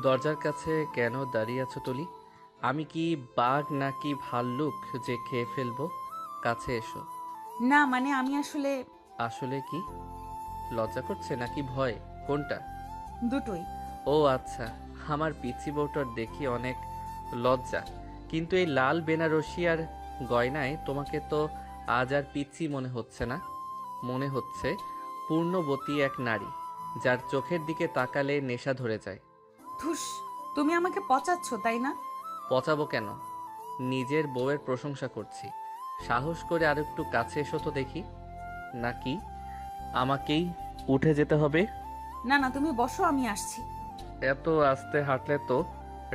দরজার কাছে কেন দাঁড়িয়ে আছো তুলি? আমি কি বাঘ নাকি ভাল্লুক যে খেয়ে ফেলবো? কাছে এসো। না মানে আমি আসলে আসলে কি? লজ্জা করছে নাকি ভয়? কোনটা? দুটোই। ও আচ্ছা, আমার পিচ্চি বউটার দেখি অনেক লজ্জা। কিন্তু এই লাল বেনারসি আর গয়নায় তোমাকে তো আজ আর পিচ্চি মনে হচ্ছে না। মনে হচ্ছে পূর্ণবতী এক নারী, যার চোখের দিকে তাকালে নেশা ধরে যায়। ধুস, তুমি আমাকে পচাচ্ছ তাই না? পচাবো কেন? নিজের বউয়ের প্রশংসা করছি। সাহস করে আর একটু কাছে এসো তো দেখি। নাকি আমাকেই উঠে যেতে হবে? না না, তুমি বসো, আমি আসছি। এত আস্তে হাঁটলে তো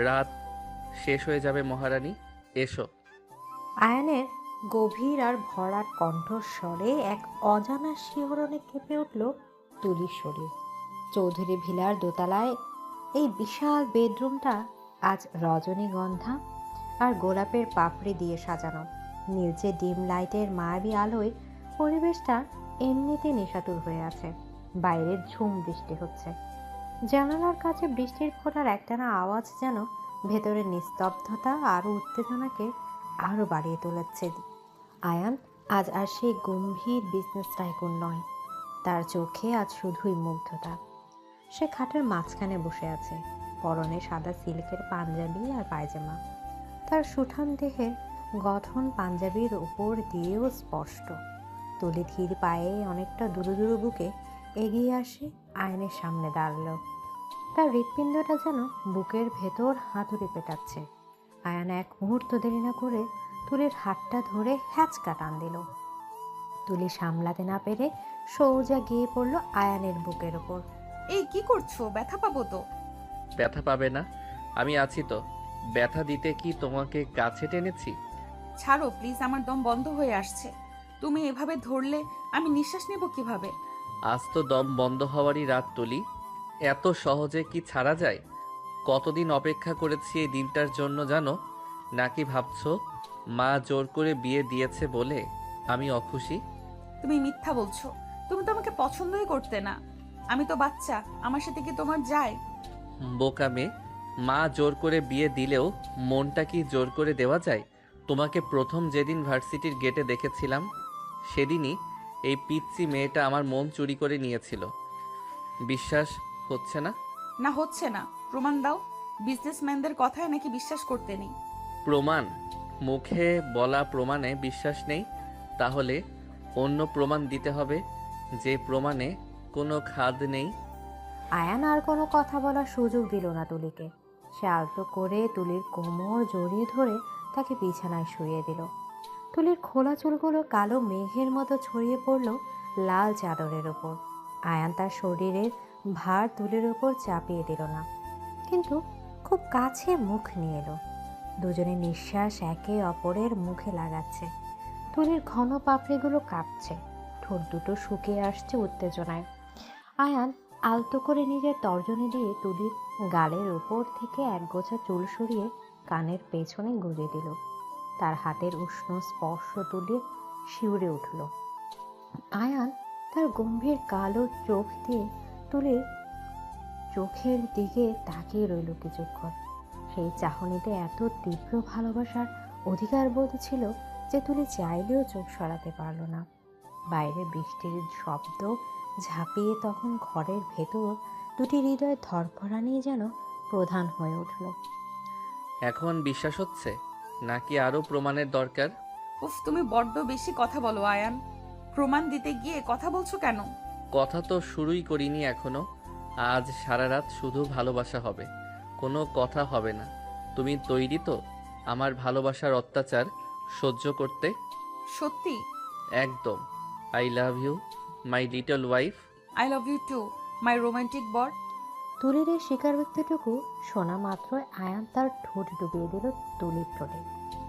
রাত শেষ হয়ে যাবে মহারানী। এসো। আয়ানের গভীর আর ভরাট কণ্ঠস্বরে এক অজানা শিহরণে কেঁপে উঠল তুলির শরীর। চৌধুরী ভিলার দোতলায় এই বিশাল বেডরুমটা আজ রজনীগন্ধা আর গোলাপের পাপড়ি দিয়ে সাজানো। নীলচে ডিম লাইটের মায়াবী আলোয় পরিবেশটা এমনিতে নেশাতুর হয়ে আছে। বাইরের ঝুম বৃষ্টি হচ্ছে, জানালার কাছে বৃষ্টির ফোঁটার একটানা আওয়াজ যেন ভেতরের নিস্তব্ধতা আরও উত্তেজনাকে আরও বাড়িয়ে তুলেছে। আয়ান আজ আর সেই গম্ভীর বিজনেস টাইকুন নয়, তার চোখে আজ শুধুই মুগ্ধতা। সে খাটের মাঝখানে বসে আছে, পরনে সাদা সিল্কের পাঞ্জাবি আর পায়জামা। তার সুঠাম দেহের গঠন পাঞ্জাবির উপর দিয়েও স্পষ্ট। তুলি ধীর পায়ে অনেকটা দুরু দুরু বুকে এগিয়ে আসে, আয়নের সামনে দাঁড়ালো। তার হৃৎপিণ্ডটা যেন বুকের ভেতর হাতুড়ি পেটাচ্ছে। আয়ান এক মুহূর্ত দেরি না করে তুলির হাতটা ধরে হ্যাঁচকা টান দিল। তুলি সামলাতে না পেরে সোজা গিয়ে পড়ল আয়ানের বুকের ওপর। এই কি করছো? ব্যথা পাবো তো। ব্যথা পাবে না? আমি আছি তো। ব্যথা দিতে কি তোমাকে কাছে টেনেছি? ছাড়ো প্লিজ, আমার দম বন্ধ হয়ে আসছে। তুমি এভাবে ধরলে আমি নিঃশ্বাস নেব কিভাবে? আজ তো দম বন্ধ হওয়ারই রাত তুলি। এত সহজে কি ছাড়া যায়? কতদিন অপেক্ষা করেছি এই দিনটার জন্য জানো? নাকি ভাবছো মা জোর করে বিয়ে দিয়েছে বলে আমি অখুশি? তুমি মিথ্যা বলছো। তুমি তো আমাকে পছন্দই করতে না। আমি তো বাচ্চা, আমার সাথে কি তোমার যায়? বোকা মেয়ে। মা জোর করে বিয়ে দিলেও মনটা কি জোর করে দেওয়া যায়? তোমাকে প্রথম যেদিন ভার্সিটির গেটে দেখেছিলাম, সেদিনই এই পিচ্চি মেয়েটা আমার মন চুরি করে নিয়েছিল। বিশ্বাস হচ্ছে না? না হচ্ছে না, প্রমাণ দাও। বিজনেসম্যানদের কথায় নাকি বিশ্বাস করতে নেই? প্রমাণ? মুখে বলা প্রমাণে বিশ্বাস নেই? তাহলে অন্য প্রমাণ দিতে হবে, যে প্রমাণে কোনো খাদ নেই। আয়ান আর কোনো কথা বলার সুযোগ দিল না তুলিকে। সে আলতো করে তুলির কোমর জড়িয়ে ধরে তাকে বিছানায় শুইয়ে দিল। তুলির খোলা চুলগুলো কালো মেঘের মতো ছড়িয়ে পড়ল লাল চাদরের ওপর। আয়ান তার শরীরের ভার তুলির ওপর চাপিয়ে দিল না, কিন্তু খুব কাছে মুখ নিয়ে এলো। দুজনে নিঃশ্বাস একে অপরের মুখে লাগাচ্ছে। তুলির ঘন পাপড়িগুলো কাঁপছে, ঠোঁট দুটো শুকিয়ে আসছে উত্তেজনায়। আয়ান আলতো করে নিজের তর্জনী দিয়ে তুলির গালের উপর থেকে একগোছা চুল সরিয়ে কানের পেছনে গুঁজে দিল। তার হাতের উষ্ণ স্পর্শ তুলে শিউরে উঠল। আয়ান তার গম্ভীর কালো চোখ দিয়ে তুলির চোখের দিকে তাকিয়ে রইল কিছুক্ষণ। সেই চাহনিতে এত তীব্র ভালোবাসার অধিকার বোধ ছিল যে তুলি চাইলেও চোখ সরাতে পারল না। বাইরে বৃষ্টির শব্দ ঝাঁপিয়ে তখন ঘরের ভেতর দুটি হৃদয় ধরফরানি যেন প্রধান হয়ে উঠল। এখন বিশ্বাস হচ্ছে নাকি আরও প্রমাণের দরকার? উফ, তুমি বড্ড বেশি কথা বলো আয়ান। প্রমাণ দিতে গিয়ে কথা বলছো কেন? কথা তো শুরুই করিনি এখনো। আজ সারা রাত শুধু ভালোবাসা হবে, কোনো কথা হবে না। তুমি তৈরি তো আমার ভালোবাসার অত্যাচার সহ্য করতে? সত্যি? একদম। I love you, my little wife. I love you too, my romantic বর। তুলির এই স্বীকারোক্তিটুকু শোনা মাত্রই আয়ান তার ঠোঁট ডুবিয়ে দিল তুলির ঠোঁটে।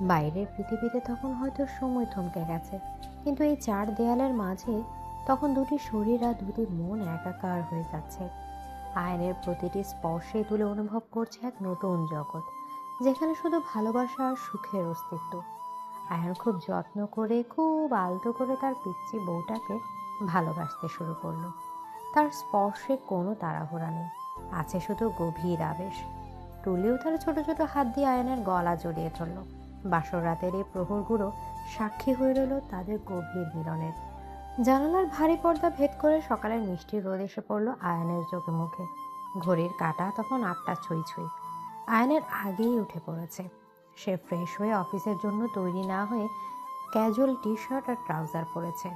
বাইরের পৃথিবীতে তখন হয়তো সময় থমকে গেছে, কিন্তু এই চার দেয়ালের মাঝে তখন দুটি শরীর আর দুটি মন একাকার হয়ে যাচ্ছে। আয়নের প্রতিটি স্পর্শে তুলে অনুভব করছে এক নতুন জগৎ, যেখানে শুধু ভালোবাসা আর সুখের অস্তিত্ব। আয়ন খুব যত্ন করে, খুব আলতো করে তার পিচ্চি বউটাকে ভালোবাসতে শুরু করলো। তার স্পর্শে কোনো তাড়াহুড়া নেই, আছে শুধু গভীর আবেশ। তুলিও তার ছোট ছোট হাত দিয়ে আয়নের গলা জড়িয়ে ধরল। বাসর রাতের এই প্রহরগুলো সাক্ষী হয়ে রইল তাদের গভীর মিলনের। জানালার ভারী পর্দা ভেদ করে সকালের মিষ্টি রোদ এসে পড়ল আয়নের চোখে মুখে। ঘড়ির কাঁটা তখন 8টা ছুঁই ছুঁই। আয়নের আগেই উঠে পড়েছে। সে ফ্রেশ হয়ে অফিসের জন্য তৈরি না হয়ে ক্যাজুয়াল টি শার্ট আর ট্রাউজার পরেছে।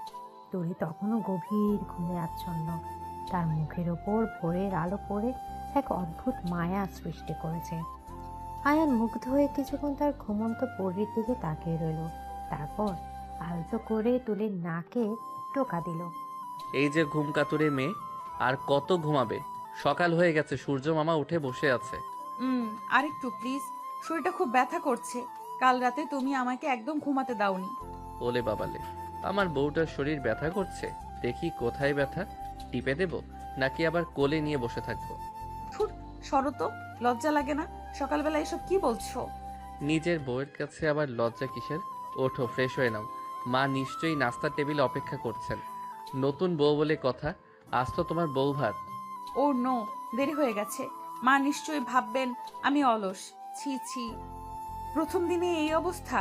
তুলি তখনও গভীর ঘুমে আচ্ছন্ন। তার মুখের ওপর ভোরের আলো পড়ে এক অদ্ভুত মায়া সৃষ্টি করেছে। আয়ান মুগ্ধ হয়ে কিছুক্ষণ তার ঘুমন্ত পরীর দিকে তাকিয়ে রইল। তারপর আলতো করে তুলির নাকে টোকা দিল। এই যে ঘুম কাতুরে মেয়ে, আর কত ঘুমাবে? সকাল হয়ে গেছে, সূর্য মামা উঠে বসে আছে। আরেকটু প্লিজ, শরীরটা খুব ব্যথা করছে। কাল রাতে তুমি আমাকে একদম ঘুমাতে দাওনি। ওলে বাবালে, আমার বউটার শরীর ব্যথা করছে? দেখি কোথায় ব্যথা, টিপে দেব নাকি আবার কোলে নিয়ে বসে থাকবো? ধুর, সরো তো, লজ্জা লাগে না? সকালবেলা এসব কি বলছো? নিজের বউয়ের কাছে আবার লজ্জা কিসের? ওঠো, ফ্রেশ হয়ে নাও। মা নিশ্চয়ই নাস্তার টেবিলে অপেক্ষা করছেন। নতুন বউ বলে কথা, আজ তো তোমার বউ ভাত। ও নো, দেরি হয়ে গেছে। মা নিশ্চয়ই ভাববেন আমি অলস। ছি ছি, প্রথম দিনে এই অবস্থা।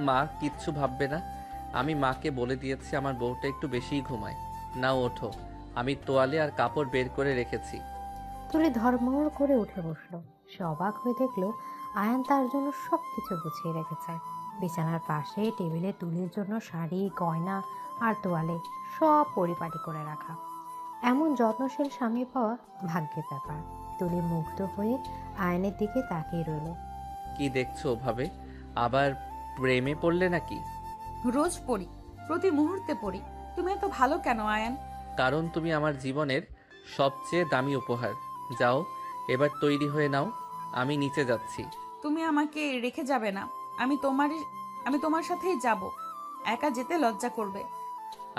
মা কিচ্ছু ভাববে না। আমি মাকে বলে দিয়েছি আমার বউটা একটু বেশিই ঘুমায়। নাও ওঠো, আমি তোয়ালে আর কাপড় বের করে রেখেছি। তুলি ধর্মড় করে উঠে বসলো। সে অবাক হয়ে দেখলো আয়ান তার জন্য সব কিছু গুছিয়ে রেখেছে। বিছানার পাশে টেবিলে তুলির জন্য শাড়ি, গয়না আর তোয়ালে সব পরিপাটি করে রাখা। এমন যত্নশীল স্বামী পাওয়া ভাগ্যের ব্যাপার। তুলি মুগ্ধ হয়ে আয়নের দিকে তাকিয়ে রইল। কি দেখছো ভাবে? আবার প্রেমে পড়লে নাকি? রোজ পড়ি, প্রতি মুহূর্তে পড়ি। তুমি এত ভালো কেন আয়ান? কারণ তুমি আমার জীবনের সবচেয়ে দামি উপহার। যাও, এবার তৈরি হয়ে নাও, আমি নিচে যাচ্ছি। তুমি আমাকে রেখে যাবে না। আমি তোমার সাথেই যাব। একা যেতে লজ্জা করবে।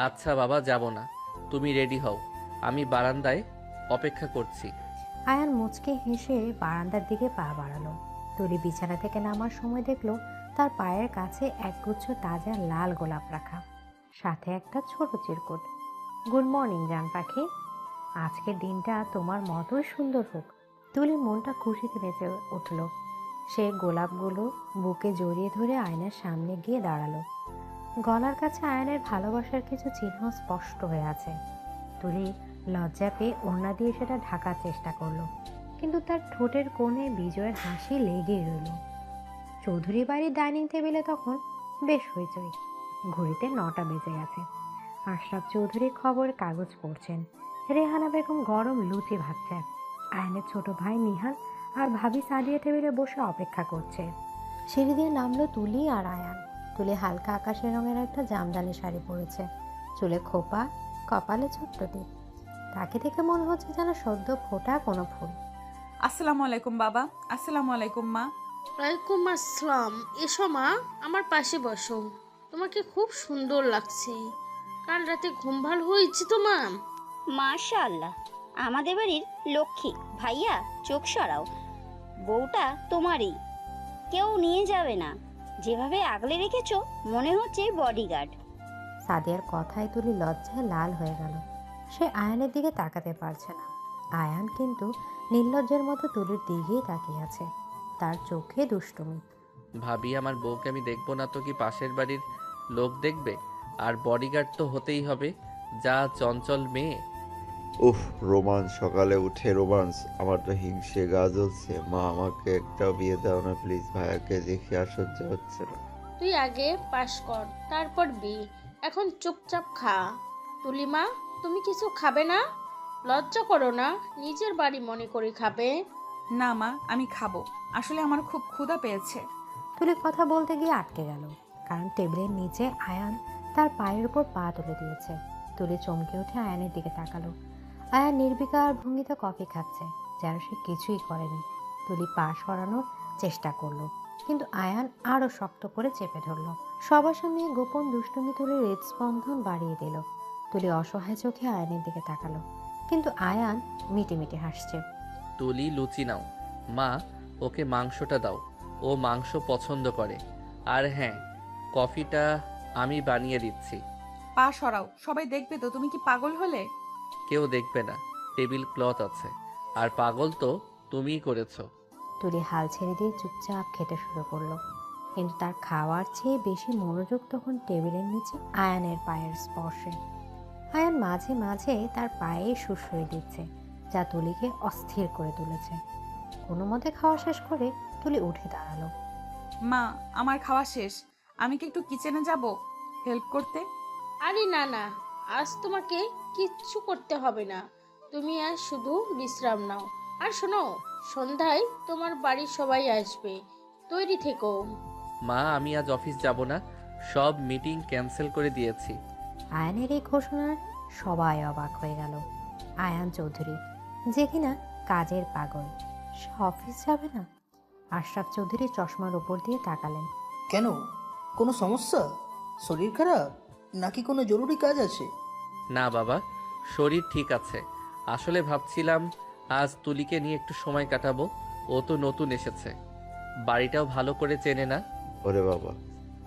আচ্ছা বাবা, যাব না। তুমি রেডি হও, আমি বারান্দায় অপেক্ষা করছি। আয়ান মুচকে হেসে বারান্দার দিকে পা বাড়ালো। তুলি বিছানা থেকে নামার সময় দেখলো তার পায়ের কাছে একগুচ্ছ তাজা লাল গোলাপ রাখা, সাথে একটা ছোট চিরকুট। গুড মর্নিং জান পাখি, আজকের দিনটা তোমার মতোই সুন্দর হোক। তুলির মনটা খুশিতে নেচে উঠল। সে গোলাপগুলো বুকে জড়িয়ে ধরে আয়নার সামনে গিয়ে দাঁড়ালো। গলার কাছে আয়নের ভালোবাসার কিছু চিহ্ন স্পষ্ট হয়ে আছে। তুলি লজ্জা পেয়ে ওড়না দিয়ে সেটা ঢাকার চেষ্টা করলো, কিন্তু তার ঠোঁটের কোণে বিজয়ের হাসি লেগেই রইল। চৌধুরী বাড়ির ডাইনিং টেবিলে তখন বেশ হইচই। ঘড়িতে 9টা বেজে গেছে। আশরাফ চৌধুরী খবর কাগজ পড়ছেন। রেহানা বেগম গরম লুচি ভাজছে। আয়নের ছোট ভাই নিহাল আর ভাবি সাদিয়া টেবিলে বসে অপেক্ষা করছে। সিঁড়ি দিয়ে নামলো তুলি আর আয়ান। তুলি হালকা আকাশি রঙের একটা জামদানি শাড়ি পরেছে, চুলে খোপা, কপালে ছোট্ট টিপ। তাকে দেখে মনে হচ্ছে যেন সদ্য ফোটা কোনো ফুল। আসসালামু আলাইকুম বাবা। আসসালামু আলাইকুম মা। ওয়ালাইকুম আসসালাম। এসো মা, আমার পাশে বসো। তোমাকে খুব সুন্দর লাগছে। কাল রাতে ঘুম ভালো হয়েছে তোমার? মাশাআল্লাহ, আমাদের বাড়ির লক্ষ্মী। ভাইয়া চোখ সরাও, বউটা তোমারই, কেউ নিয়ে যাবে না। যেভাবে আগলে রেখেছো মনে হচ্ছে বডিগার্ড। সাদিয়ার কথায় তুলি লজ্জায় লাল হয়ে গেল। সে আয়ানের দিকে তাকাতে পারছে না। আয়ান কিন্তু নির্লজ্জের মতো তুলির দিকেই তাকিয়ে আছে, তার চোখে দুষ্টুমি। ভাবি, আমার বউকে আমি দেখবো না তো কি পাশের বাড়ির লোক দেখবে? আর বডিগার্ড তো হতেই হবে, যা চঞ্চল মেয়ে। উফ, রোমান্স, সকালে উঠে রোমান্স! আমার তো হিংসে গা জ্বলছে। মা, আমাকে একটা বিয়ে দাও না প্লিজ, ভাইয়াকে দেখে আর সহ্য হচ্ছে না। তুই আগে পাস কর, তারপর বি। এখন চুপচাপ খা। তুলিমা, তুমি কিছু খাবে না? লজ্জা করো না, নিজের বাড়ি মনে করে খাবে। না মা, আমি খাবো। আসলে আমার খুব ক্ষুধা পেয়েছে। তুলি কথা বলতে গিয়ে আটকে গেল, কারণ টেবিলের নিচে আয়ান তার পায়ের উপর পা তুলে দিয়েছে। তুলি চমকে উঠে আয়ানের দিকে তাকালো। আয়ান নির্বিকার ভঙ্গিতে কফি খাচ্ছে, যেন সে কিছুই করেনি। তুলি পা সরানোর চেষ্টা করলো, কিন্তু আয়ান আরো শক্ত করে চেপে ধরলো। সবার সামনে গোপন দুষ্টুমি তুলির হৃদস্পন্দন বাড়িয়ে দিল। তুলি অসহায় চোখে আয়ানের দিকে তাকালো, কিন্তু আয়ান মিটিমিটি হাসছে। তুলি লুচি নাও। মা, ওকে মাংসটা দাও, ও মাংস পছন্দ করে। আর হ্যাঁ, কফিটা আমি বানিয়ে দিচ্ছি। পা সরাও, সবাই দেখবে তো। তুমি কি পাগল হলে? কেউ দেখবে না, টেবিল ক্লথ আছে। আর পাগল তো তুমিই করেছো। তুলি হাল ছেড়ে দিয়ে চুপচাপ খেতে শুরু করলো, কিন্তু তার খাওয়ার চেয়ে বেশি মনোযোগ তখন টেবিলের নিচে আয়ানের পায়ের স্পর্শে। আয়ান মাঝে মাঝে তার পায়ে সুড়সুড়ি দিচ্ছে, যা তুলিকে অস্থির করে তুলেছে। কোনো মতে খাওয়া শেষ করে তুলি উঠে দাঁড়ালো। মা, আমার খাওয়া শেষ। আমি কি একটু কিচেনে যাব হেল্প করতে? আরে না না, আজ তোমাকে কিচ্ছু করতে হবে না। তুমি আজ শুধু বিশ্রাম নাও। আর শোনো, সন্ধ্যায় তোমার বাড়ির সবাই আসবে, তৈরি থেকো। মা, আমি আজ অফিস যাব না, সব মিটিং ক্যান্সেল করে দিয়েছি। আয়ানের এই ঘোষণায় সবাই অবাক হয়ে গেল। আয়ান চৌধুরী, যে কিনা কাজের পাগল, সে অফিস যাবে না? আশরাফ চৌধুরী চশমার উপর দিয়ে তাকালেন। কেন, কোনো সমস্যা? শরীর খারাপ নাকি কোনো জরুরি কাজ আছে? না বাবা, শরীর ঠিক আছে। আসলে ভাবছিলাম আজ তুলিকে নিয়ে একটু সময় কাটাবো। ও তো নতুন এসেছে, বাড়িটাও ভালো করে চেনে না। ওরে বাবা,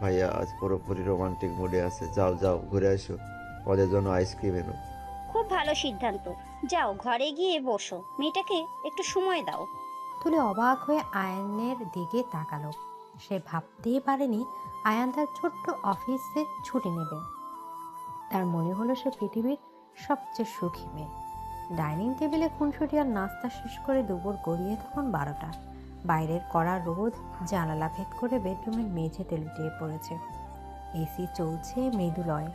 ভাইয়া আজ পুরোপুরি রোমান্টিক মুডে আছে। যাও যাও, ঘুরে আসো, ওদের জন্য আইসক্রিম এনো। খুব ভালো সিদ্ধান্ত। যাও ঘরে গিয়ে বসো, মেয়েটাকে একটু সময় দাও। তুলি অবাক হয়ে আয়ানের দিকে তাকালো। সে ভাবতেই পারেনি আয়ান তার ছোট্ট অফিসে ছুটি নেবে। তার মনে হলো সে পৃথিবীর সবচেয়ে সুখী মেয়ে। ডাইনিং টেবিলে খুনসুটি আর নাস্তা শেষ করে দুপুর গড়িয়ে তখন 12টা। বাইরের কড়া রোদ জানালা ভেদ করে বেডরুমের মেঝেতে লুটিয়ে পড়েছে। এসি চলছে মৃদুলয়ে।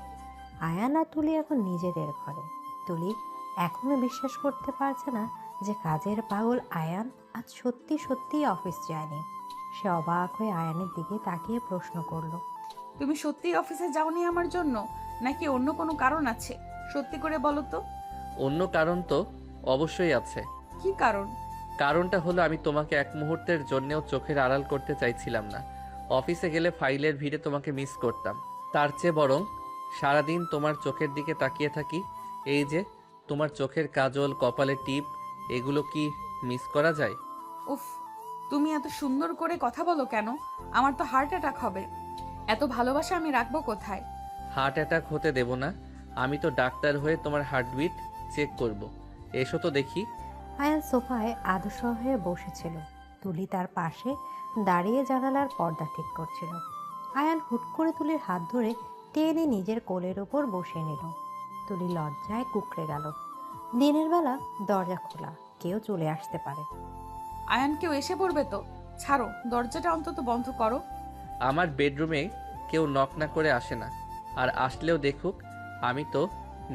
আয়ান আর তুলি এখন নিজেদের ঘরে। তুলি এখনো বিশ্বাস করতে পারছে না যে কাজের পাগল আয়ান আজ সত্যি সত্যি অফিস যায়নি। সে অবাক হয়ে আয়ানের দিকে তাকিয়ে প্রশ্ন করলো, তুমি সত্যি অফিসে যাওনি আমার জন্য, নাকি অন্য কোনো কারণ আছে? সত্যি করে বলো তো। অন্য কারণ তো অবশ্যই আছে। কি কারণ? কারণটা হলো আমি তোমাকে এক মুহূর্তের জন্যেও চোখের আড়াল করতে চাইছিলাম না। অফিসে গেলে ফাইলের ভিড়ে তোমাকে মিস করতাম। তার চেয়ে বরং সারাদিন তোমার চোখের দিকে তাকিয়ে থাকি। এই যে তোমার চোখের কাজল, কপালে টিপ, এগুলো কি মিস করা যায়? উফ, তুমি এত সুন্দর করে কথা বলো কেন? আমার তো হার্ট অ্যাটাক হবে। এত ভালোবাসা আমি রাখবো কোথায়? হার্ট অ্যাটাক হতে দেব না। আমি তো ডাক্তার হয়ে তোমার হার্টবিট চেক করব। এসো তো দেখি। আয়ান সোফায় আধশোয়া হয়ে বসেছিল। তুলি তার পাশে দাঁড়িয়ে জানালার পর্দা ঠিক করছিল। আয়ান হুট করে তুলির হাত ধরে টেনে নিজের কোলের ওপর বসিয়ে নিল। তুলি লজ্জায় কুঁকড়ে গেল। দিনের বেলা দরজা খোলা, কেউ চলে আসতে পারে। আয়ান কেউ এসে পড়বে তো? ছাড়ো, দরজাটা অন্তত বন্ধ করো। আমার বেডরুমে কেউ নক না করে আসে না, আর আসলেও দেখুক। আমি তো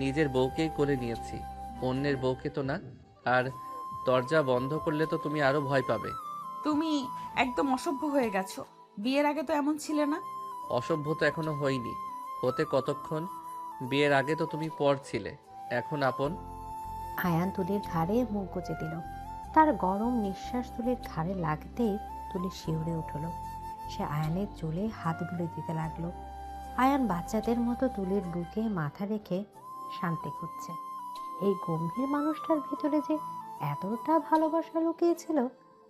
নিজের বউকেই করে নিয়েছি, অন্যের বউকে তো না। আর দরজা বন্ধ করলে তো তুমি আরো ভয় পাবে। তুমি একদম অসভ্য হয়ে গেছো। বিয়ের আগে তো এমন ছিলে না। অসভ্য তো এখনো হইনি, হতে কতক্ষণ। বিয়ের আগে তো তুমি পর ছিলে, এখন আপন। আয়ান তুলির ঘাড়ে মুখ গুজে দিল। তার গরম নিঃশ্বাস তুলির ঘাড়ে লাগতেই তুলি শিউরে উঠল। সে আয়ানের চুলে হাত বুলে দিতে লাগলো। আয়ান বাচ্চাদের মতো তুলির বুকে মাথা রেখে শান্তি খুঁজছে। এই গম্ভীর মানুষটার ভিতরে যে এতটা ভালোবাসা লুকিয়েছিল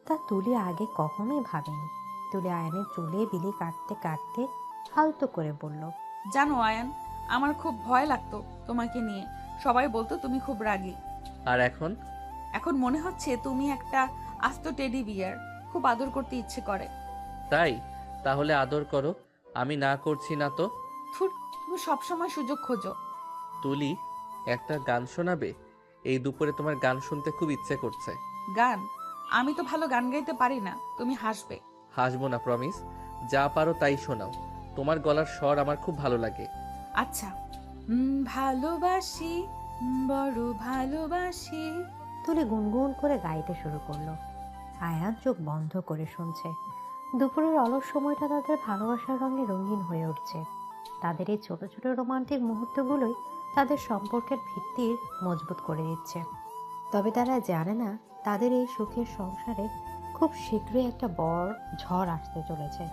তা তুলি আগে কখনোই ভাবেনি। তুলি আয়ানের চুলে বিলি কাটতে কাটতে আলতো করে বলল, জানো আয়ান, আমার খুব ভয় লাগতো তোমাকে নিয়ে। সবাই বলতো তুমি খুব রাগী। আর এখন? এখন মনে হচ্ছে তুমি একটা আস্ত টেডি বিয়ার। খুব আদর করতে ইচ্ছে করে। তাই? তাহলে আদর করো, আমি না করছি না তো। থুর, তুমি সবসময় সুযোগ খোঁজো। তুলি, একটা গান শোনাবে? এই দুপুরে তোমার গান শুনতে খুব ইচ্ছে করছে। গান? আমি তো ভালো গান গাইতে পারি না। তুমি হাসবে। হাসবো না, প্রমিস। যা পারো তাই শোনাও, তোমার গলার স্বর আমার খুব ভালো লাগে। আচ্ছা। ভালোবাসি, বড় ভালোবাসি। তুলি গুনগুন করে গাইতে শুরু করলো। আয়ান চোখ বন্ধ করে শুনছে। দুপুরের অলস সময়টা তাদের ভালোবাসার রঙে রঙিন হয়ে উঠছে। তাদের এই ছোট ছোট রোমান্টিক মুহূর্তগুলোই তাদের সম্পর্কের ভিত্তির মজবুত করে দিচ্ছে। তবে তারা জানে না তাদের এই সুখের সংসারে খুব শীঘ্রই একটা বড় ঝড় আসতে চলেছে।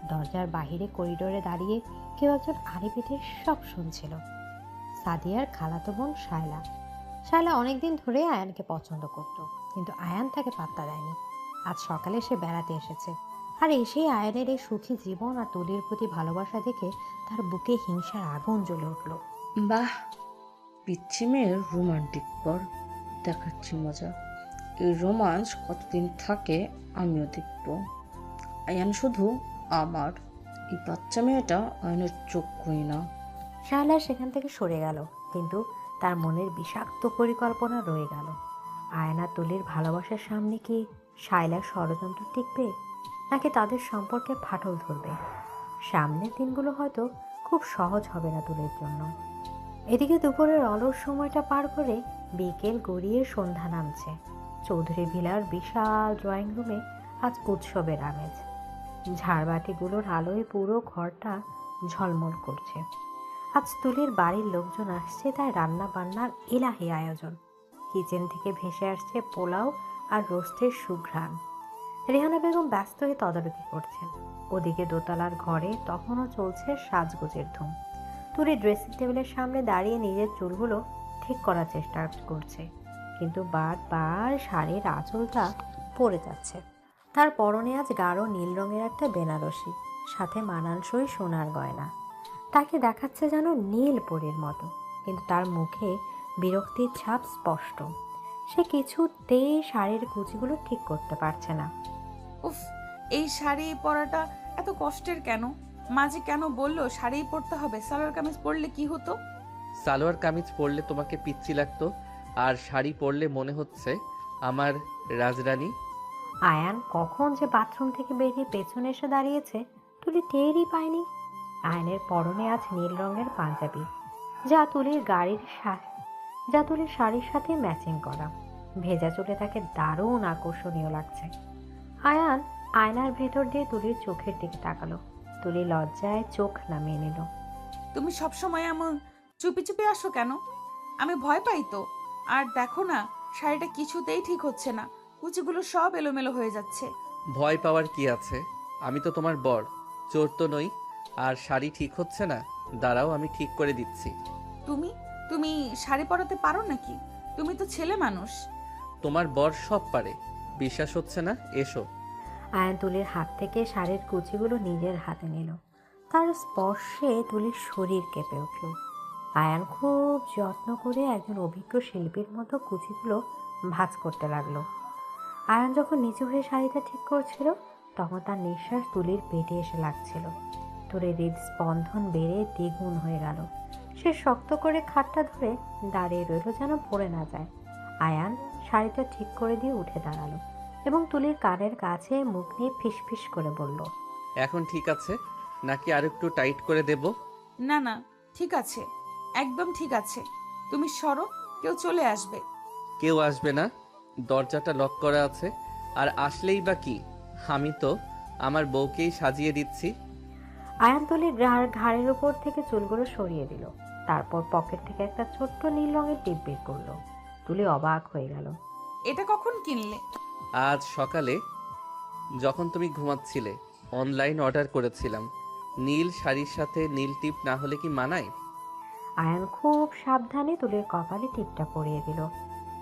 দরজার বাহিরে করিডোরে দাঁড়িয়ে কেউ একজন আড়িপিঠে সব শুনছিল। সাদিয়ার খালাতো বোন শায়লা। শায়লা অনেকদিন ধরে আয়ানকে পছন্দ করত, কিন্তু আয়ান তাকে পাত্তা দেয়নি। আজ সকালে সে বেড়াতে এসেছে, আর এসেই আয়ানের এই সুখী জীবন আর তুলির প্রতি ভালোবাসা দেখে তার বুকে হিংসার আগুন জ্বলে উঠল। বাহ, পিচ্ছি মেয়ের রোমান্টিক পর দেখাচ্ছি মজা। এই রোমান্স কতদিন থাকে আমিও দেখব। আয়ান শুধু আমার, এই বাচ্চা মেয়েটা আয়নের চক্ষুই না। শায়লা সেখান থেকে সরে গেল, কিন্তু তার মনের বিষাক্ত পরিকল্পনা রয়ে গেল। আয়না তুলির ভালোবাসার সামনে কি শায়লার ষড়যন্ত্র টিকবে, নাকি তাদের সম্পর্কে ফাটল ধরবে? সামনের দিনগুলো হয়তো খুব সহজ হবে না তুলির জন্য। এদিকে দুপুরের অলস সময়টা পার করে বিকেল গড়িয়ে সন্ধ্যা নামছে। চৌধুরী ভিলার বিশাল ড্রয়িং রুমে আজ উৎসবের আমেজ। ঝাড়বাতিগুলোর আলোয় পুরো ঘরটা ঝলমল করছে। আজ তুলির বাড়ির লোকজন আসছে, তাই রান্না বান্নার এলাহি আয়োজন। কিচেন থেকে ভেসে আসছে পোলাও আর রোস্টের সুঘ্রাণ। রেহানা বেগম ব্যস্ত হয়ে তদারকি করছেন। ওদিকে দোতলার ঘরে তখনও চলছে সাজগোজের ধুম। তুলি ড্রেসিং টেবিলের সামনে দাঁড়িয়ে নিজের চুলগুলো ঠিক করার চেষ্টা করছে, কিন্তু বারবার শাড়ির আঁচলটা পড়ে যাচ্ছে। তার পরনে আজ গাঢ় নীল রঙের একটা বেনারসি, সাথে মানানসই সোনার গয়না। তাকে দেখাচ্ছে যেন নীল পরীর মতো, কিন্তু তার মুখে বিরক্তির ছাপ স্পষ্ট। সে কিছুতেই শাড়ির কুচিগুলো ঠিক করতে পারছে না। উফ, এই শাড়ি পরাটা এত কষ্টের কেন? মাঝে কেন বললো শাড়ি পরতে হবে? সালোয়ার কামিজ পরলে কি হতো? সালোয়ার কামিজ পরলে তোমাকে পিচ্ছি লাগতো, আর শাড়ি পরলে মনে হচ্ছে আমার রাজরানী। আয়ান কখন যে বাথরুম থেকে বেরিয়ে পেছনে এসে দাঁড়িয়েছে তুলি টেরই পায়নি। আয়নের পরনে আজ নীল রঙের পাঞ্জাবি, যা তুলির শাড়ির সাথে ম্যাচিং করা। ভেজা চুলে তাকে দারুণ আকর্ষণীয় লাগছে। আয়ান আয়নার ভেতর দিয়ে তুলির চোখের দিকে তাকালো। তুলি লজ্জায় চোখ নামিয়ে নিল। তুমি সবসময় এমন চুপি চুপি আসো কেন? আমি ভয় পাই তো। আর দেখো না, শাড়িটা কিছুতেই ঠিক হচ্ছে না, কুচিগুলো সব এলোমেলো হয়ে যাচ্ছে। ভয় পাওয়ার কি আছে? আমি তো তোমার বর, চোর তো নই। আর শাড়ি ঠিক হচ্ছে না, দাঁড়াও আমি ঠিক করে দিচ্ছি। তুমি তুমি শাড়ি পরাতে পারো নাকি? তুমি তো ছেলে মানুষ। তোমার বর সব পারে, বিশ্বাস হচ্ছে না? এসো। আয়ান তুলির হাত থেকে শাড়ির কুচিগুলো নিজের হাতে নিল। তার স্পর্শে তুলির শরীর কেঁপে উঠল। আয়ান খুব যত্ন করে একজন অভিজ্ঞ শিল্পীর মতো কুচিগুলো ভাঁজ করতে লাগলো। আয়ান যখন নিচু হয়ে শাড়িটা ঠিক করছিল, তখন তার নিঃশ্বাস তুলির পেটে এসে লাগছিল। তুলির হৃদস্পন্দন বেড়ে দ্বিগুণ হয়ে গেল। সে শক্ত করে খাটটা ধরে দাঁড়িয়ে রইল যেন পড়ে না যায়। আয়ান শাড়িটা ঠিক করে দিয়ে উঠে দাঁড়ালো এবং তুলির কানের কাছে মুখ নিয়ে ফিসফিস করে বলল, এখন ঠিক আছে নাকি আর একটু টাইট করে দেব? না না, ঠিক আছে, একদম ঠিক আছে। তুমি সরো, কেউ চলে আসবে। কেউ আসবে না, দরজাটা লক করা আছে। আর আসলেই বা কি, আমি তো আমার বউকেই সাজিয়ে দিচ্ছি। আয়ান তুলির ঘাড়ের উপর থেকে চুলগুলো সরিয়ে দিল। তারপর পকেট থেকে একটা ছোট্ট নীল রঙের টিপ বের করলো। তুলি অবাক হয়ে গেল। এটা কখন কিনলে? আজ সকালে যখন তুমি ঘুমাচ্ছিলে অনলাইন অর্ডার করেছিলাম। নীল শাড়ির সাথে নীল টিপ না হলে কি মানায়? আয়ান খুব সাবধানে তুলির কপালে টিপটা পরিয়ে দিল।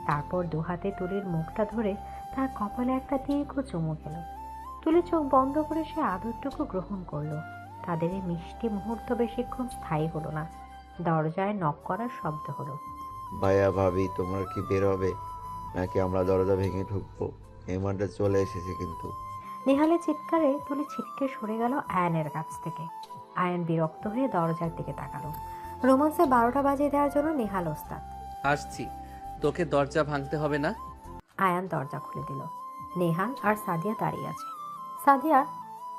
তারপর দুহাতে তুলির মুখটা ধরে তার কপালে একটা দীর্ঘ চুমু খেল। তুলি চোখ বন্ধ করে সে আদরটুকু গ্রহণ করলো। তাদের এই মিষ্টি মুহূর্ত বেশিক্ষণ স্থায়ী হলো না। দরজায় নক করার শব্দ হলো। ভাইয়া ভাবি তোমরা কি বের হবে, নাকি আমরা দরজা ভেঙে ঢুকবো? মেহমানটা চলে এসেছে কিন্তু। নেহালের চিৎকারে তুলি ছিটকে সরে গেল আয়ানের কাছ থেকে। আয়ান বিরক্ত হয়ে দরজার দিকে তাকালো। রোমান্সে 12টা বাজিয়ে দেওয়ার জন্য নেহাল ওস্তাদ। আসছি, তোকে দরজা ভাঙতে হবে না। আয়ান দরজা খুলে দিল। নেহাল আর সাদিয়া দাঁড়িয়ে আছে। সাদিয়া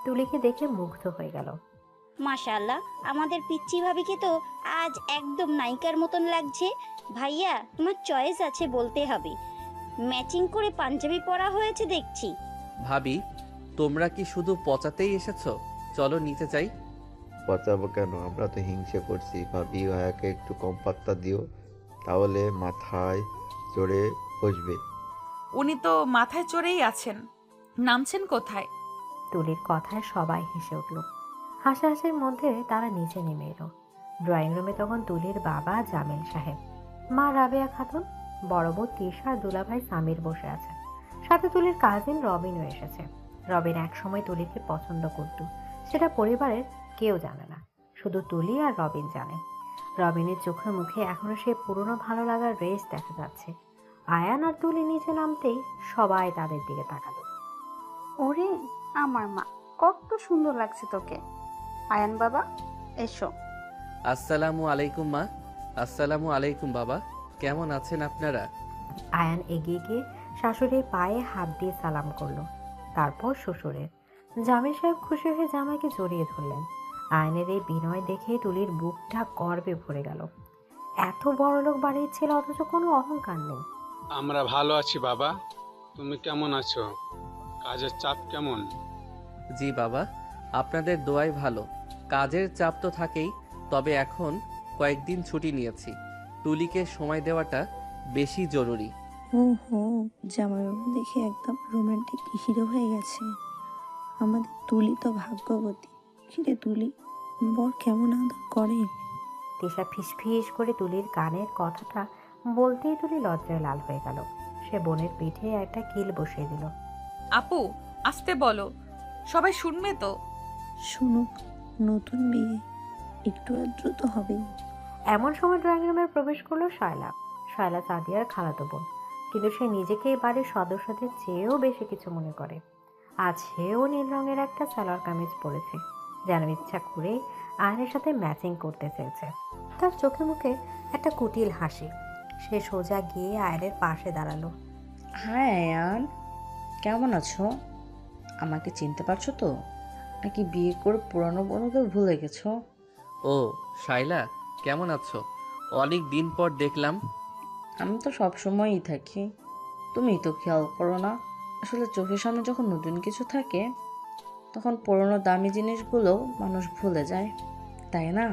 তুলিকে দেখে মুগ্ধ হয়ে গেল। মাশাআল্লাহ, আমাদের পিচ্চি ভাবিকে তো আজ একদম নায়িকার মতন লাগছে। ভাইয়া, তোমার চয়েস আছে বলতে হবে। ম্যাচিং করে পাঞ্জাবি পরা হয়েছে দেখছি। ভাবি, তোমরা কি শুধু পচাতেই এসেছো? চলো নিচে যাই। বাঁচাবো কেন, আমরা তো হিংসে করছি। ভাবি ভাইয়াকে একটু কম পাত্তা দিও, তাহলে মাথায় চড়ে বসবে। উনি তো মাথায় চড়েই আছেন, নামছেন কোথায়? তুলির কথায় সবাই হেসে উঠল। হাসাহাসির মধ্যে তারা নিচে নেমে এলো। ড্রয়িং রুমে তখন তুলির বাবা জামিল সাহেব, মা রাবেয়া খাতুন, বড় বউ তিশা আর দুলাভাই সামির বসে আছে। সাথে তুলির কাজিন রবিনও এসেছে। রবিন একসময় তুলিকে পছন্দ করত, সেটা পরিবারের কেউ জানে না, শুধু তুলি আর রবিন জানে। রবিনের চোখে মুখে এখনো সেই পুরনো ভালো লাগার রেস দেখা যাচ্ছে। আয়ান আর তুলি নিচে নামতেই সবাই তাদের দিকে তাকালো। ওরে আমার মা, কত সুন্দর লাগছে তোকে। আয়ান বাবা, এসো। আসসালামু আলাইকুম মা। আসসালামু আলাইকুম বাবা। কেমন আছেন আপনারা? আয়ান এগিয়ে গিয়ে শাশুড়ির পায়ে হাত দিয়ে সালাম করলো, তারপর শ্বশুরের। জামিল সাহেব খুশি হয়ে জামাইকে জড়িয়ে ধরলেন। আয়নের এই বিনয় দেখে তুলির বুকটা গর্বে ভরে গেল। এত বড় লোক বাড়ির ছেলে, অথচ কোনো অহংকার নেই। আমরা ভালো আছি বাবা, তুমি কেমন আছো? কাজের চাপ কেমন? জি বাবা, আপনাদের দোয়াই ভালো। কাজের চাপ তো থাকেই, তবে এখন কয়েকদিন ছুটি নিয়েছি। তুলিকে সময় দেওয়াটা বেশি জরুরি। জামাইবাবু দেখে একদম রোমান্টিক হিরো হয়ে গেছে। আমাদের তুলি তো ভাগ্যবতী। কিরে তুলি, বর কেমন আদর করে? তিশা ফিসফিস করে তুলির কানের কথাটা বলতেই তুলি লজ্জায় লাল হয়ে গেল। সে বোনের পিঠে একটা কিল বসিয়ে দিল। আপু, আসতে বলো, সবাই শুনবে তো। শুনুক, নতুন বিয়ে, একটু আদ্র তো হবেই। এমন সময় ড্রয়িং রুমে প্রবেশ করলো শায়লা। শায়লা সাদিয়ার খালাতো বোন, কিন্তু সে নিজেকে এই বাড়ির সদস্যদের চেয়েও বেশি কিছু মনে করে। আজ সেও নীল রঙের একটা সালোয়ার কামিজ পরেছে, যেন ইচ্ছা করে আয়নের সাথে ম্যাচিং করতে চেয়েছে। তার চোখে মুখে একটা কুটিল হাসি। সে সোজা গিয়ে আয়নের পাশে দাঁড়ালো। হ্যাঁ আয়ান, কেমন আছো? আমাকে চিনতে পারছো তো, নাকি বিয়ে করে পুরানো বন্ধুদের ভুলে গেছো? ও শাইলা, কেমন আছো? অনেক দিন পর দেখলাম। আমি তো সব সময়ই থাকি, তুমি তো খেয়াল করো না। আসলে চোখের সামনে যখন নতুন কিছু থাকে, তখন পুরনো দামি জিনিসগুলো মানুষ ভুলে যায়, তাই না?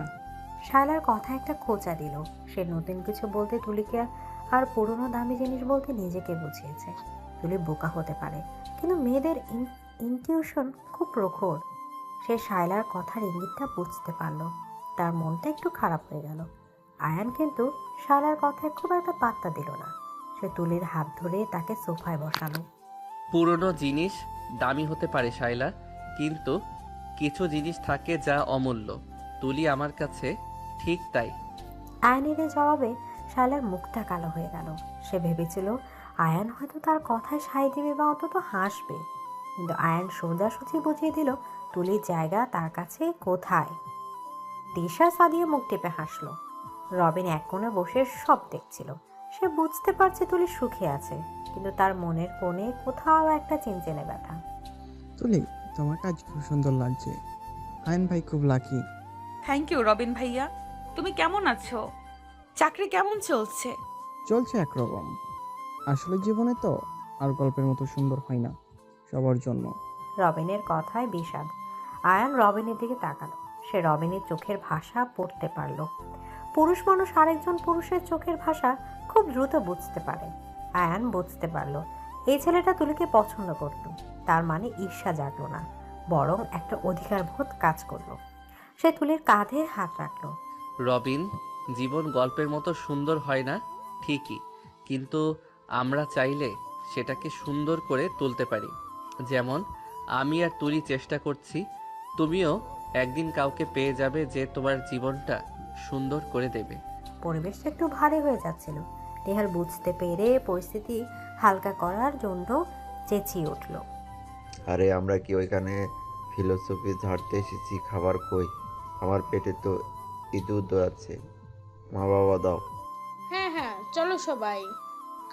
শায়লার কথা একটা খোঁচা দিল। সে নতুন কিছু বলতে তুলিকে আর পুরনো দামি জিনিস বলতে নিজেকে বুঝিয়েছে। তুলি বোকা হতে পারে, কিন্তু মেয়েদের ইনটিউশন খুব প্রখর। সে শায়লার কথার ইঙ্গিতটা বুঝতে পারলো। তার মনটা একটু খারাপ হয়ে গেল। আয়ান কিন্তু শায়লার কথায় খুব একটা পাত্তা দিল না। সে তুলির হাত ধরে তাকে সোফায় বসালো। পুরনো জিনিস দামি হতে পারে শাইলা, কিন্তু কিছু জিনিস থাকে যা অমূল্য। তুলি আমার কাছে ঠিক তাই। আয়ানের এই জবাবে শায়লার মুখটা কালো হয়ে গেল। সে ভেবেছিল আয়ান হয়তো তার কথায় সায় দেবে বা অন্তত হাসবে, কিন্তু আয়ান সোজাসুজি বুঝিয়ে দিল তুলির জায়গা তার কাছে কোথায়। তিশা সাদিয়া মুখ টেপে হাসলো। রবিন এক কোণে বসে সব দেখছিল। সে বুঝতে পারছে তুলি সুখে আছে, কিন্তু তার মনের কোণে কোথাও একটা চিনচেনে ব্যথা। তুলি, তোমার কাজ খুব সুন্দর লাগছে। আয়ন ভাই খুব লাকি। থ্যাংক ইউ রবিন ভাইয়া। তুমি কেমন আছো? চাকরি কেমন চলছে? চলছে একরকম। আসলে জীবনে তো আর গল্পের মতো সুন্দর হয় না সবার জন্য। রবিনের কথায় বিষাদ। আয়ান রবিনের দিকে তাকালো। সে রবিনের চোখের ভাষা পড়তে পারল। পুরুষ মানুষ আরেকজন পুরুষের চোখের ভাষা খুব দ্রুত বুঝতে পারে। আয়ান বুঝতে পারল এই ছেলেটা তুলিকে পছন্দ করত। তার মানে ঈর্ষা জাগলো না, বরং একটা অধিকারবোধ কাজ করলো। সে তুলির কাঁধে হাত রাখলো। রবিন, জীবন গল্পের মতো সুন্দর হয় না ঠিকই, কিন্তু আমরা চাইলে সেটাকে সুন্দর করে তুলতে পারি। যেমন আমি আর তুলি চেষ্টা করছি। তুমিও একদিন কাউকে পেয়ে যাবে যে তোমার জীবনটা সুন্দর করে দেবে। পরিবেশটা একটু ভারী হয়ে যাচ্ছিল। নেহাল বুঝতে পেরে পরিস্থিতি হালকা করার জন্য চেঁচিয়ে উঠল। আরে আমরা কি ওইখানে ফিলোসফি ঝাড়তে এসেছি? খাবার কই? আমার পেটে তো ইঁদুর দৌড়াচ্ছে। মা বাবা দাও। হ্যাঁ হ্যাঁ, চলো সবাই,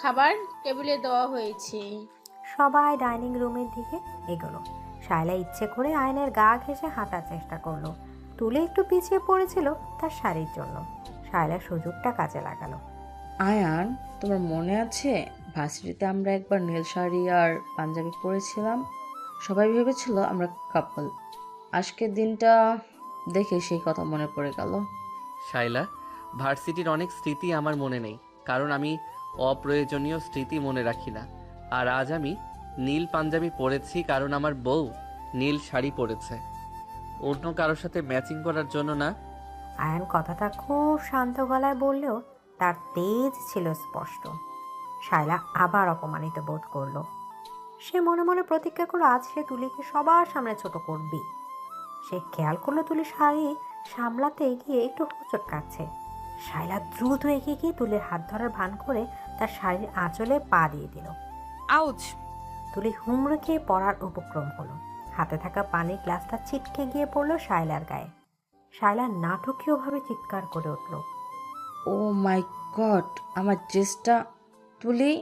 খাবার টেবিলে দেওয়া হয়েছে। সবাই ডাইনিং রুমের দিকে এগোলো। শায়লা ইচ্ছে করে আয়নের গা ঘেঁষে হাঁটার চেষ্টা করলো। তুলে একটু পিছিয়ে পড়েছিল তার শাড়ির জন্য। শায়লা সুযোগটা কাজে লাগালো। আয়ান, তোমার মনে আছে ভার্সিটিতে আমরা একবার নীল শাড়ি আর পাঞ্জাবি পরেছিলাম? সবাই ভেবেছিল আমরা কাপল। আজকের দিনটা দেখে সেই কথা মনে পড়ে গেল। শাইলা, ভার্সিটির অনেক স্মৃতি আমার মনে নেই, কারণ আমি অপ্রয়োজনীয় স্মৃতি মনে রাখি না। আর আজ আমি নীল পাঞ্জাবি পরেছি কারণ আমার বউ নীল শাড়ি পরেছে, অন্য কারোর সাথে ম্যাচিং করার জন্য না। আয়ান কথাটা খুব শান্ত গলায় বললেও তার তেজ ছিল স্পষ্ট। শায়লা আবার অপমানিত বোধ করলো। সে মনে মনে প্রতিজ্ঞা করলো আজ সে তুলিকে সবার সামনে ছোট করবে। সে খেয়াল করলো তুলি শাড়ি সামলাতে গিয়ে একটু হোঁচট কাটছে। শায়লা দ্রুত এগিয়ে গিয়ে তুলির হাত ধরার ভান করে তার শাড়ির আঁচলে পা দিয়ে দিল। আউচ! তুলি হুমড়ে খেয়ে পড়ার উপক্রম হলো। হাতে থাকা পানির গ্লাসটা ছিটকে গিয়ে পড়লো শায়লার গায়ে। শায়লা নাটকীয়ভাবে চিৎকার করে উঠল। ও মাই গড, আমার ড্রেসটা! তুলি,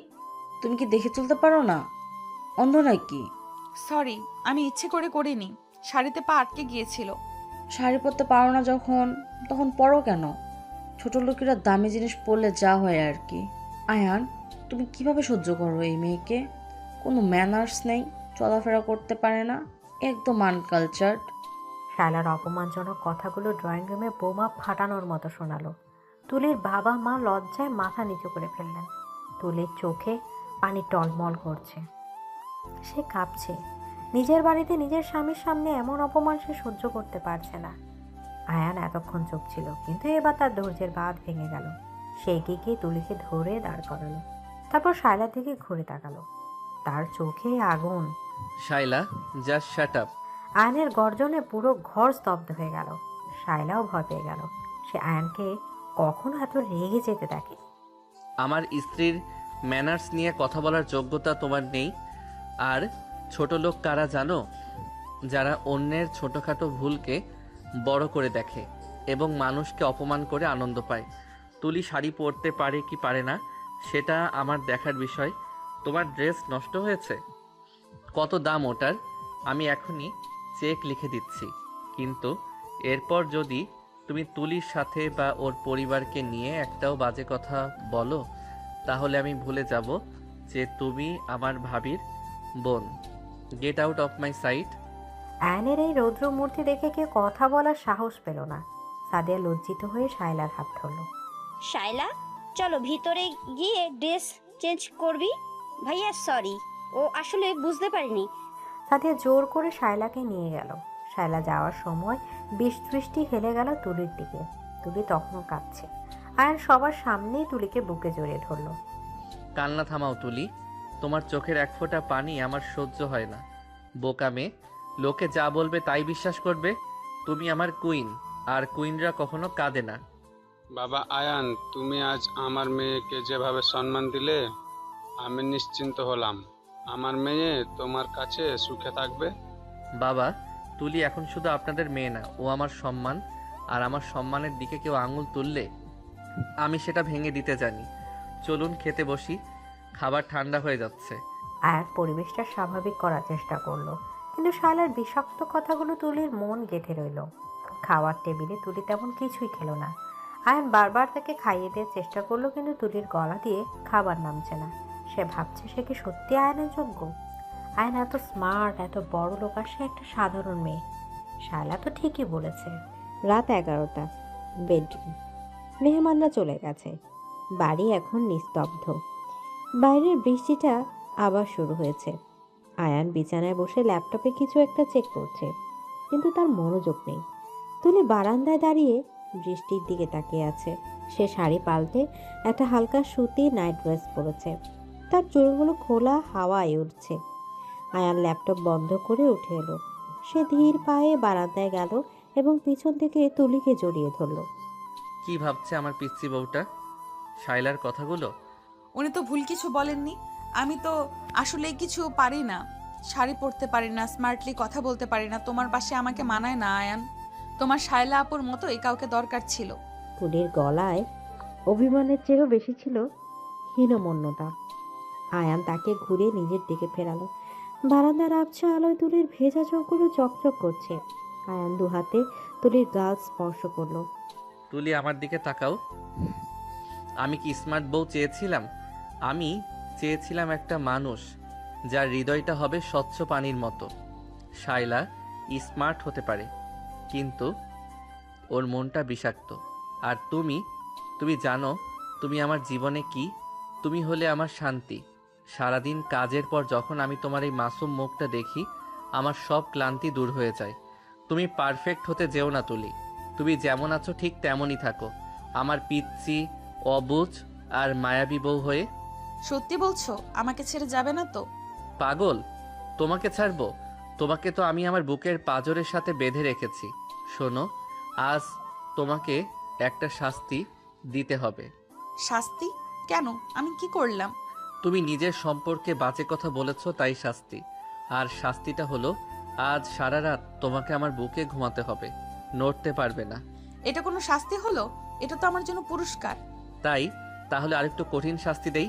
তুমি কি দেখে চলতে পারো না? অন্ধ নাকি? সরি, আমি ইচ্ছে করে করিনি, শাড়িতে পা আটকে গিয়েছিল। শাড়ি পরতে পারো না যখন, তখন পরো কেন? ছোট লোকেরা দামি জিনিস পরলে যা হয় আর কি। আয়ান, তুমি কিভাবে সহ্য করো এই মেয়েকে? কোনো ম্যানার্স নেই, চলাফেরা করতে পারে না, একদম আনকালচার্ড। শায়লার অপমানজনক কথাগুলো ড্রয়িং রুমে বোমা ফাটানোর মতো শোনালো। তুলির বাবা মা লজ্জায় মাথা নিচু করে ফেললেন। তুলির চোখে পানি টলমল করছে, সে কাঁপছে। নিজের বাড়িতে নিজের স্বামীর সামনে এমন অপমান সে সহ্য করতে পারছে না। আয়ান এতক্ষণ চুপ ছিল, কিন্তু এবার তার ধৈর্যের বাঁধ ভেঙে গেল। সে এগিয়ে গিয়ে তুলিকে ধরে দাঁড় করালো। তারপর শায়লার দিকে ঘুরে তাকালো। তার চোখে আগুন। Shaila, just shut up. আয়নের গর্জনে পুরো ঘর স্তব্ধ হয়ে গেল। শায়লাও ভয় পেয়ে গেল। সে আয়নকে কখনো এত রেগে যেতে দেখে। আমার স্ত্রীর ম্যানার্স নিয়ে কথা বলার যোগ্যতা তোমার নেই। আর ছোট লোক কারা জানো? যারা অন্যের ছোটোখাটো ভুলকে বড় করে দেখে এবং মানুষকে অপমান করে আনন্দ পায়। তুলি শাড়ি পরতে পারে কি পারে না সেটা আমার দেখার বিষয়। তোমার ড্রেস নষ্ট হয়েছে, কত দাম ওটার? আমি এখনই চেক লিখে দিচ্ছি। কিন্তু এরপর যদি তুমি তুলির সাথে বা ওর পরিবারকে নিয়ে একটাও বাজে কথা বলো, তাহলে আমি ভুলে যাব যে তুমি আমার ভাবির বোন। Get out of my sight. আয়নের এই রৌদ্র মূর্তি দেখে কেউ কথা বলার সাহস পেল না। সাদিয়া লজ্জিত হয়ে শায়লার হাত ধরল। শায়লা, চলো ভিতরে গিয়ে ড্রেস চেঞ্জ করবি। ভাইয়া সরি, ও আসলে বুঝতে পারিনি। সাদিয়া জোর করে শায়লাকে নিয়ে গেল। শায়লা যাওয়ার সময় দৃষ্টি হেলে গেল তুলির দিকে। তুলি তখনও কাঁদছে। আয়ন সবার সামনেই তুলিকে বুকে জড়িয়ে ধরল। কান্না থামাও তুলি, তোমার চোখের এক ফোঁটা পানি আমার সহ্য হয় না। বোকা মেয়ে, লোকে যা বলবে তাই বিশ্বাস করবে। তুমি আমার কুইন, আর কুইনরা কখনো কাঁদে না। বাবা আয়ান, তুমি আজ আমার মেয়েকে যেভাবে সম্মান দিলে, আমি নিশ্চিন্ত হলাম। আমার মেয়ে তোমার কাছে সুখে থাকবে। বাবা, তুলি এখন শুধু আপনাদের মেয়ে না, ও আমার সম্মান। আর আমার সম্মানের দিকে কেউ আঙুল তুললে আমি সেটা ভেঙে দিতে জানি। চলুন খেতে বসি, খাবার ঠান্ডা হয়ে যাচ্ছে। আয়ান পরিবেশটা স্বাভাবিক করার চেষ্টা করলো, কিন্তু শায়লার বিষাক্ত কথাগুলো তুলির মন গেঁথে রইল। খাওয়ার টেবিলে তুলি তেমন কিছুই খেলো না। আয়ান বারবার তাকে খাইয়ে দেওয়ার চেষ্টা করলো, কিন্তু তুলির গলা দিয়ে খাবার নামছে না। সে ভাবছে সে কি সত্যি আয়নের যোগ্য? আয়ন এত স্মার্ট, এত বড় লোক, আর সে একটা সাধারণ মেয়ে। শায়লা তো ঠিকই বলেছে। রাত 11টা, বেডরুম। মেহমানরা চলে গেছে, বাড়ি এখন নিস্তব্ধ। বাইরের বৃষ্টিটা আবার শুরু হয়েছে। আয়ান বিছানায় বসে ল্যাপটপে কিছু একটা চেক করছে, কিন্তু তার মনোযোগ নেই। তুলি বারান্দায় দাঁড়িয়ে বৃষ্টির দিকে তাকিয়ে আছে। সে শাড়ি পাল্টে একটা হালকা সুতি নাইট ড্রেস পরেছে। তার চুলগুলো খোলা হাওয়ায় উঠছে। আয়ান ল্যাপটপ বন্ধ করে উঠে এলো। সে ধীর পায়ে বারান্দায় গেল এবং পিছন থেকে তুলিকে জড়িয়ে ধরল। কি ভাবছে আমার পিচ্চি বউটা শাইলার কথাগুলো? উনি তো ভুল কিছু বলেননি। আমি তো আসলে কিছু পারি না, শাড়ি পরতে পারি না, স্মার্টলি কথা বলতে পারি না। তোমার পাশে আমাকে মানায় না আয়ান। তোমার শায়লা আপুর মতোই কাউকে দরকার ছিল। তুলির গলায় অভিমানের চেয়েও বেশি ছিল হীনমন্যতা। আয়ান তাকে ঘুরে নিজের দিকে ফেরালো। বারান্দার আবছা আলোয় তুলির ভেজা চোখগুলো চকচক করছে। আয়ান দুহাতে তুলির গাল স্পর্শ করলো। তুলি, আমার দিকে তাকাও। আমি কি স্মার্ট বউ চেয়েছিলাম? আমি চেয়েছিলাম একটা মানুষ যার হৃদয়টা হবে স্বচ্ছ পানির মতো। শাইলা স্মার্ট হতে পারে, কিন্তু ওর মনটা বিষাক্ত। আর তুমি জানো তুমি আমার জীবনে কি? তুমি হলে আমার শান্তি। সারাদিন কাজের পর যখন আমি তোমার এই মাসুম মুখটা দেখি, আমার সব ক্লান্তি দূর হয়ে যায়। তুমি পারফেক্ট হতে যেও না তুলি। তুমি যেমন আছো ঠিক তেমনই থাকো, আমার পিচ্চি, অবুঝ আর মায়াবী বউ হয়ে। সত্যি বলছো? আমাকে ছেড়ে যাবে না তো? পাগল, তোমাকে ছাড়বো? তোমাকে তো আমি আমার বুকের পাঁজরের সাথে বেঁধে রেখেছি। শোনো, আজ তোমাকে একটা শাস্তি দিতে হবে। শাস্তি? কেন? আমি কি করলাম? তুমি নিজের সম্পর্কে বাজে কথা বলেছ, তাই শাস্তি। আর শাস্তিটা হলো আজ সারা রাত তোমাকে আমার বুকে ঘুমাতে হবে, নড়তে পারবে না। এটা কোনো শাস্তি হলো? এটা তো আমার জন্য পুরস্কার। তাই তাহলে আরেকটু কঠিন শাস্তি দেই।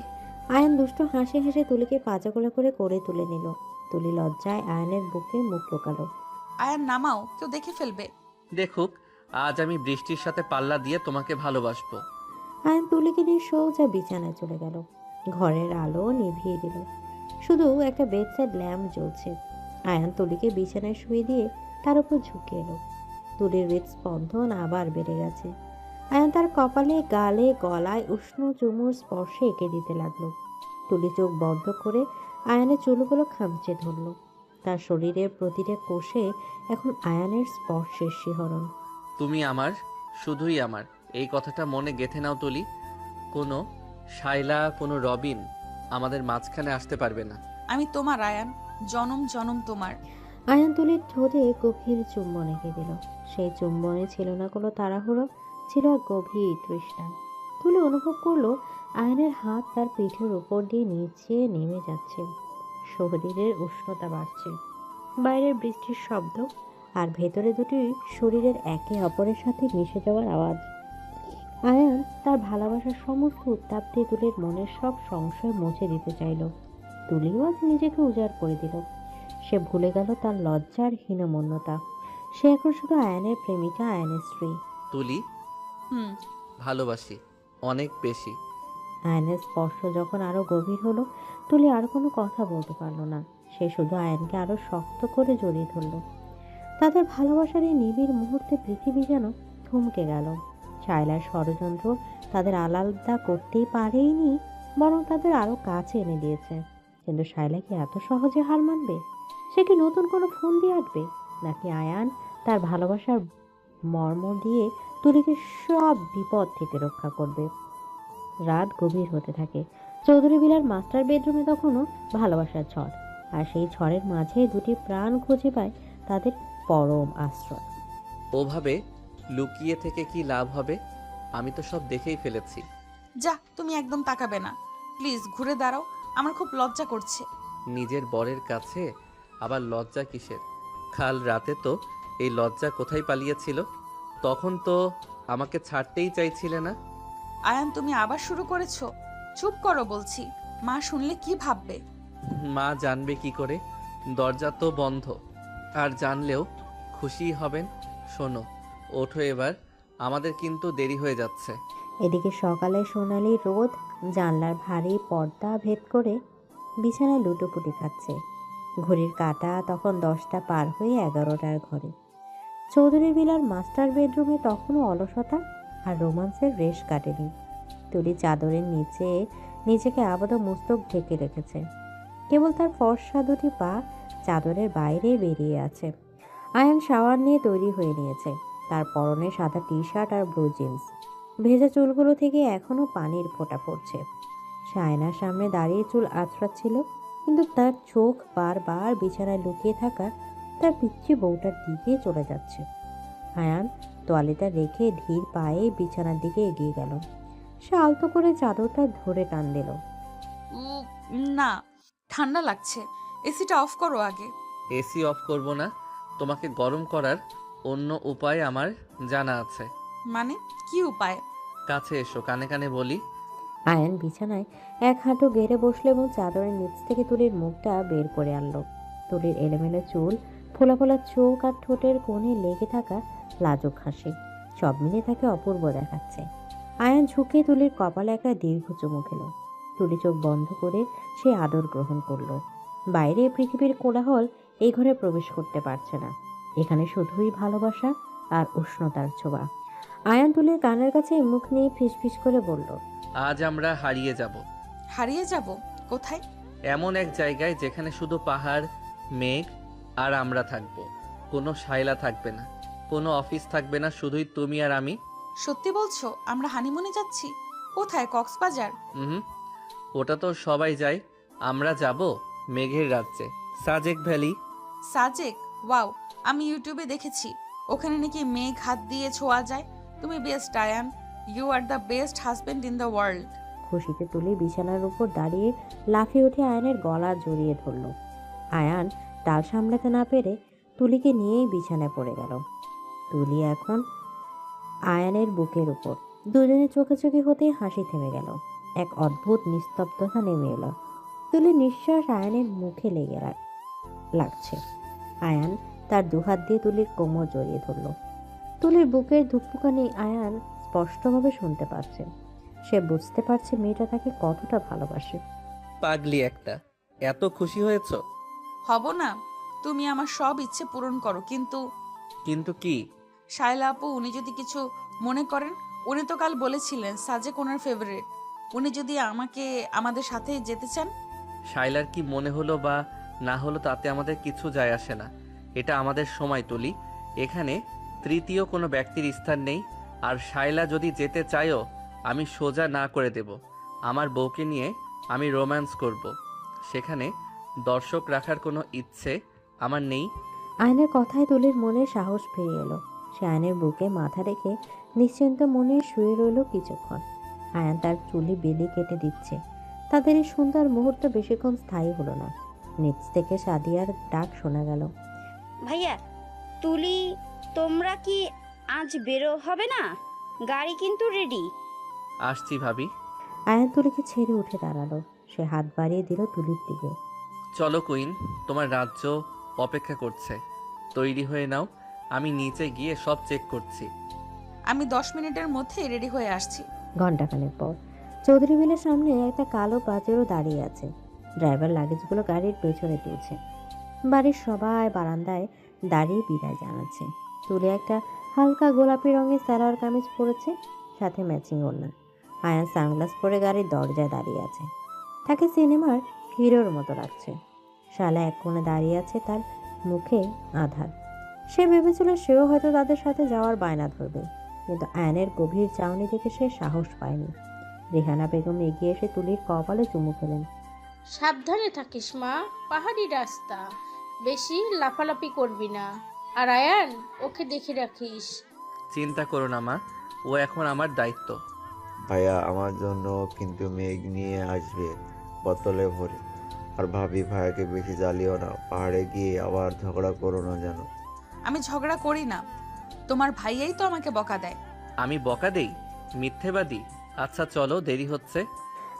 আয়ান দুষ্টু হাসি হেসে তুলিকে পাজাগোলা করে তুলে নিল। তুলি লজ্জায় আয়ানের বুকে মুখ লুকালো। আয়ান নামাও, কেউ দেখে ফেলবে। দেখুক, আজ আমি বৃষ্টির সাথে পাল্লা দিয়ে তোমাকে ভালোবাসবো। আয়ান তুলিকে নিয়ে সোজা বিছানায় চলে গেল। ঘরের আলো নিভিয়ে দিল, শুধু একটা বেডসাইড ল্যাম্প জ্বলছে। আয়ান তুলিকে বিছানায় শুয়ে দিয়ে তার উপর ঝুঁকে এলো। তুলির হৃদস্পন্দন আবার বেড়ে গেছে। আয়ান তার কপালে, গালে, গলায় উষ্ণ চুমুর স্পর্শে এঁকে দিতে লাগলো। তুলি চোখ বন্ধ করে আয়ানের চুলগুলো খামচে ধরল। তার শরীরের প্রতিটা কোষে এখন আয়ানের স্পর্শের শিহরণ। তুমি আমার, শুধুই আমার, এই কথাটা মনে গেঁথে নাও তুলি। কোনো শাইলা, কোনো রবিন আমাদের মাঝখানে আসতে পারবে না। আমি তোমার আয়ান, জনম জনম তোমার। আয়ান তুলির ঠোঁটে গভীর চুম্বন এঁকে দিল। সেই চুম্বনে ছিল না কোনো তাড়াহুড়ো, ছিল এক গভীর তৃষ্ণা। তুলি অনুভব করলো আয়নের হাত তার পিঠের উপর দিয়ে নিচে নেমে যাচ্ছে। শরীরের উষ্ণতা বাড়ছে। বাইরের বৃষ্টির শব্দ আর ভেতরে দুটি শরীরের একে অপরের সাথে মিশে যাওয়ার আওয়াজ। আয়ান তার ভালোবাসার সমস্ত উত্তাপ দিয়ে তুলির মনের সব সংশয় মুছে দিতে চাইল। তুলিও আজ নিজেকে উজাড় করে দিল। সে ভুলে গেল তার লজ্জার হীনমন্যতা। সে এখন শুধু আয়ানের প্রেমিকা, আয়ানের স্ত্রী। তুলি, হুম। ভালোবাসি, অনেক বেশি। আয়নের স্পর্শ যখন আরো গভীর হলো, তুলি আর কোনো কথা বলতে পারলো না। সে শুধু আয়নকে আরো শক্ত করে জড়িয়ে ধরল। তাদের ভালোবাসার এই নিবিড় মুহূর্তে পৃথিবী যেন থমকে গেল। শায়লার ষড়যন্ত্র তাদের আলাদা করতেই পারেইনি, বরং তাদের আরো কাছে এনে দিয়েছে। কিন্তু শায়লা কি এত সহজে হার মানবে? সে কি নতুন কোনো ফোন দিয়ে আঁটবে, নাকি আয়ান তার ভালোবাসার মর্ম দিয়ে তুলিকে সব বিপদ থেকে রক্ষা করবে? রাত গভীর হতে থাকে। চৌধুরী বিলার মাস্টার বেডরুমে তখনও ভালোবাসার ঝড়, আর সেই ঝড়ের মাঝে দুটি প্রাণ খুঁজে পায় তাদের পরম আশ্রয়। ওভাবে লুকিয়ে থেকে কি লাভ হবে? আমি তো সব দেখেই ফেলেছি। যা, তুমি একদম তাকাবে না প্লিজ, ঘুরে দাঁড়াও। আমার খুব লজ্জা করছে। নিজের বরের কাছে আবার লজ্জা কিসের? কাল রাতে তো এই লজ্জা কোথায় পালিয়েছিল? তখন তো আমাকে ছাড়তেই চাইছিলে না। আয়ান, তুমি আবার শুরু করেছো। চুপ করো বলছি, মা শুনলে কি ভাববে? মা জানবে কি করে? দরজা তো বন্ধ। আর জানলেও খুশি হবেন। শোনো, ওঠো এবার, আমাদের কিন্তু দেরি হয়ে যাচ্ছে। এদিকে সকালে সোনালি রোদ জানলার ভারী পর্দা ভেদ করে বিছানায় লুটোপুটি খাচ্ছে। ঘড়ির কাঁটা তখন 10টা পার হয়ে 11টার ঘরে। চৌধুরী বিলার মাস্টার বেডরুমে তখনও অলসতা আর রোমান্সের রেশ কাটেনি। তুলি চাদরের নিচে নিজেকে আপাত মস্তক ঢেকে রেখেছে। কেবল তার ফর্সা দুটি পা চাদরের বাইরে বেরিয়ে আছে। আয়ান শাওয়ার নিয়ে তৈরি হয়ে নিয়েছে। তার পরনে সাদা টি শার্ট আর ব্লু জিন্স। ভেজা চুলগুলো থেকে এখনো পানির ফোঁটা পড়ছে। সে আয়নার সামনে দাঁড়িয়ে চুল আঁচড়াচ্ছিল, কিন্তু তার চোখ বারবার বিছানায় লুকিয়ে থাকা তার পিচ্ছি বউটার দিকে চলে যাচ্ছে। আয়ান তোয়ালিটা রেখে ধীর পায়ে বিছানার দিকে এগিয়ে গেল। সে আলতো করে চাদরটা ধরে টান দিল। না, ঠান্ডা লাগছে, এসিটা অফ করো আগে। এসি অফ করব না, তোমাকে গরম করার অন্য উপায় আমার জানা আছে। মানে কি উপায়? কাছে এসো, কানে কানে বলি। আয়ান বিছানায় এক হাঁটু গেড়ে বসলো এবং চাদরের নিচ থেকে তুলির মুখটা বের করে আনলো। তুলির এলোমেলো চুল, ফোলা ফোলা চোখ আর ঠোঁটের কোণে লেগে থাকা লাজুক হাসি, সব মিলে তাকে অপূর্ব দেখাচ্ছে। আয়ান ঝুঁকে তুলির কপালে একটা দীর্ঘ চুমু খেল। তুলি চোখ বন্ধ করে সে আদর গ্রহণ করলো। বাইরে পৃথিবীর কোলাহল এই ঘরে প্রবেশ করতে পারছে না। এখানে শুধুই ভালোবাসা আর উষ্ণতার ছোঁয়া। আয়ান তুলির কানের কাছে মুখ নিয়ে ফিসফিস করে বলল, আজ আমরা হারিয়ে যাব। হারিয়ে যাব? কোথায়? এমন এক জায়গায় যেখানে শুধু পাহাড়, মেঘ আর আমরা থাকব। কোনো শায়লা থাকবে না, কোনো অফিস থাকবে না, শুধুই তুমি আর আমি। সত্যি বলছো? আমরা হানিমুনে যাচ্ছি? কোথায়? কক্সবাজার? ওটা তো সবাই যায়, আমরা যাব মেঘের রাজ্যে, সাজেক ভ্যালি। সাজেক? ওয়াও, আমি ইউটিউবে দেখেছি ওখানে নাকি মেঘ হাত দিয়ে ছোঁয়া যায়। তুমি best Ayan, you are the best husband in the world. খুশিতে তুলি বিছানার উপর দাঁড়িয়ে লাফিয়ে উঠে আয়ানের গলা জড়িয়ে ধরল। আয়ান টাল সামলাতে না পেরে তুলিকে নিয়েই বিছানায় পড়ে গেল। তুলি এখন আয়ানের বুকের উপর। দুজনে চোখাচোখি হতেই হাসি থেমে গেল। এক অদ্ভুত নিস্তব্ধতা নেমে এলো। তুলির নিঃশ্বাস আয়ানের মুখে লাগছে। আয়ান তার দুহাত দিয়ে তুলির কোমর জড়িয়ে ধরল। তুলির বুকের ধুকপুকানি আয়ান স্পষ্টভাবে শুনতে পাচ্ছে। সে বুঝতে পারছে মেয়েটা তাকে কতটা ভালোবাসে। পাগলি একটা, এত খুশি হয়েছ? হব না? তুমি আমার সব ইচ্ছে পূরণ করো, কিন্তু কিন্তু কি? শায়লা আপু উনি যদি কিছু মনে করেন, উনি তো কাল বলেছিলেন সাজেক ওনার ফেভারিট, উনি যদি আমাদের সাথে যেতে চান। শাইলার কি মনে হলো বা না হলো তাতে আমাদের কিছু যায় আসে না। এটা আমাদের সময় তুলি, এখানে তৃতীয় কোনো ব্যক্তির স্থান নেই। আর শাইলা যদি যেতে চায়ও আমি সোজা না করে দেব। আমার বউকে নিয়ে আমি রোম্যান্স করব, সেখানে দর্শক রাখার কোনো ইচ্ছে আমার নেই। আয়নের কথায় তুলির মনে সাহস ফিরে এলো। সে আয়নের বুকে মাথা রেখে নিশ্চিন্ত মনে শুয়ে রইল কিছুক্ষণ। আয়ান তার চুলি বেলি কেটে দিচ্ছে। তাদের এই সুন্দর মুহূর্ত বেশিক্ষণ স্থায়ী হলো না। নিচ থেকে সাদিয়ার ডাক শোনা গেল। ভাইয়া, তুলি, তোমরা কি আজ বেরো হবে না? গাড়ি কিন্তু রেডি। আসছি ভাবি। আয়ান তুলিকে ছেড়ে উঠে দাঁড়ালো। সে হাত বাড়িয়ে দিল তুলির দিকে। চলো কুইন, তোমার রাজ্য অপেক্ষা করছে। তৈরি হয়ে নাও, আমি নিচে গিয়ে সব চেক করছি। আমি 10 মিনিটের মধ্যে রেডি হয়ে আসছি। ঘণ্টাখানেক পর চৌধুরী বিলের সামনে একটা কালো পাজেরও দাঁড়িয়ে আছে। ড্রাইভার লাগেজগুলো গাড়ির পেছনে তুলছে। বাড়ির সবাই বারান্দায় দাঁড়িয়ে বিদায় জানাচ্ছে। তুলে একটা হালকা গোলাপি রঙের সালোয়ার কামিজ পরেছে, সাথে ম্যাচিং ওড়না। আয়ান সানগ্লাস পরে গাড়ির দরজায় দাঁড়িয়ে আছে। তাকে সিনেমার হিরোর মতো লাগছে। শালা এক কোণে দাঁড়িয়ে আছে, তার মুখে আধার। সে ভেবেছিল সেও হয়তো তাদের সাথে যাওয়ার বায়না ধরবে, কিন্তু আয়নের গভীর চাউনি দেখে সে সাহস পায়নি। রেহানা বেগম এগিয়ে এসে তুলির কপালে চুমু খেলেন। সাবধানে থাকিস মা, পাহাড়ি রাস্তা, বেশি লাফালাফি করবি না। আর আয়ান, ওকে দেখে রাখিস। চিন্তা করো না মা, ও এখন আমার দায়িত্ব। ভাইয়া আমার জন্য কিন্তু মেঘ নিয়ে আসবে বোতলে ভরে। আর ভাবি ভাইয়াকে বেশি জ্বালিও না, পাহাড়ে গিয়ে আবার ঝগড়া করো না যেন। আমি ঝগড়া করি না, তোমার ভাইয়াই তো আমাকে বকা দেয়। আমি বকা দেই? মিথ্যেবাদী। আচ্ছা চলো, দেরি হচ্ছে।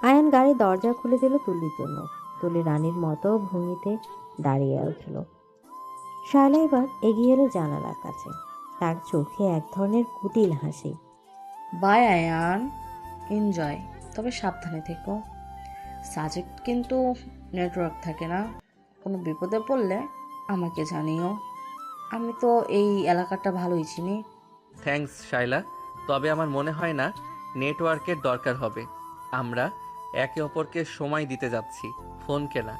আয়ান গাড়ির দরজা খুলে দিল তুলির জন্য। তুলি রানীর মতো ভঙ্গিতে দাঁড়িয়ে উঠল। শায়লা এবার এগিয়ে এলো জানালার কাছে। তার চোখে এক ধরনের কুটিল হাসি। বাই আয়ান, এনজয়, তবে সাবধানে থেকো। সাজেক কিন্তু নেটওয়ার্ক থাকে না, কোনো বিপদে পড়লে আমাকে জানিও। আমি তো এই এলাকাটা ভালোই চিনি। থ্যাঙ্কস শাইলা, তবে আমার মনে হয় না নেটওয়ার্কের দরকার হবে। আমরা একে অপরকে সময় দিতে যাচ্ছি, ফোন কেনা।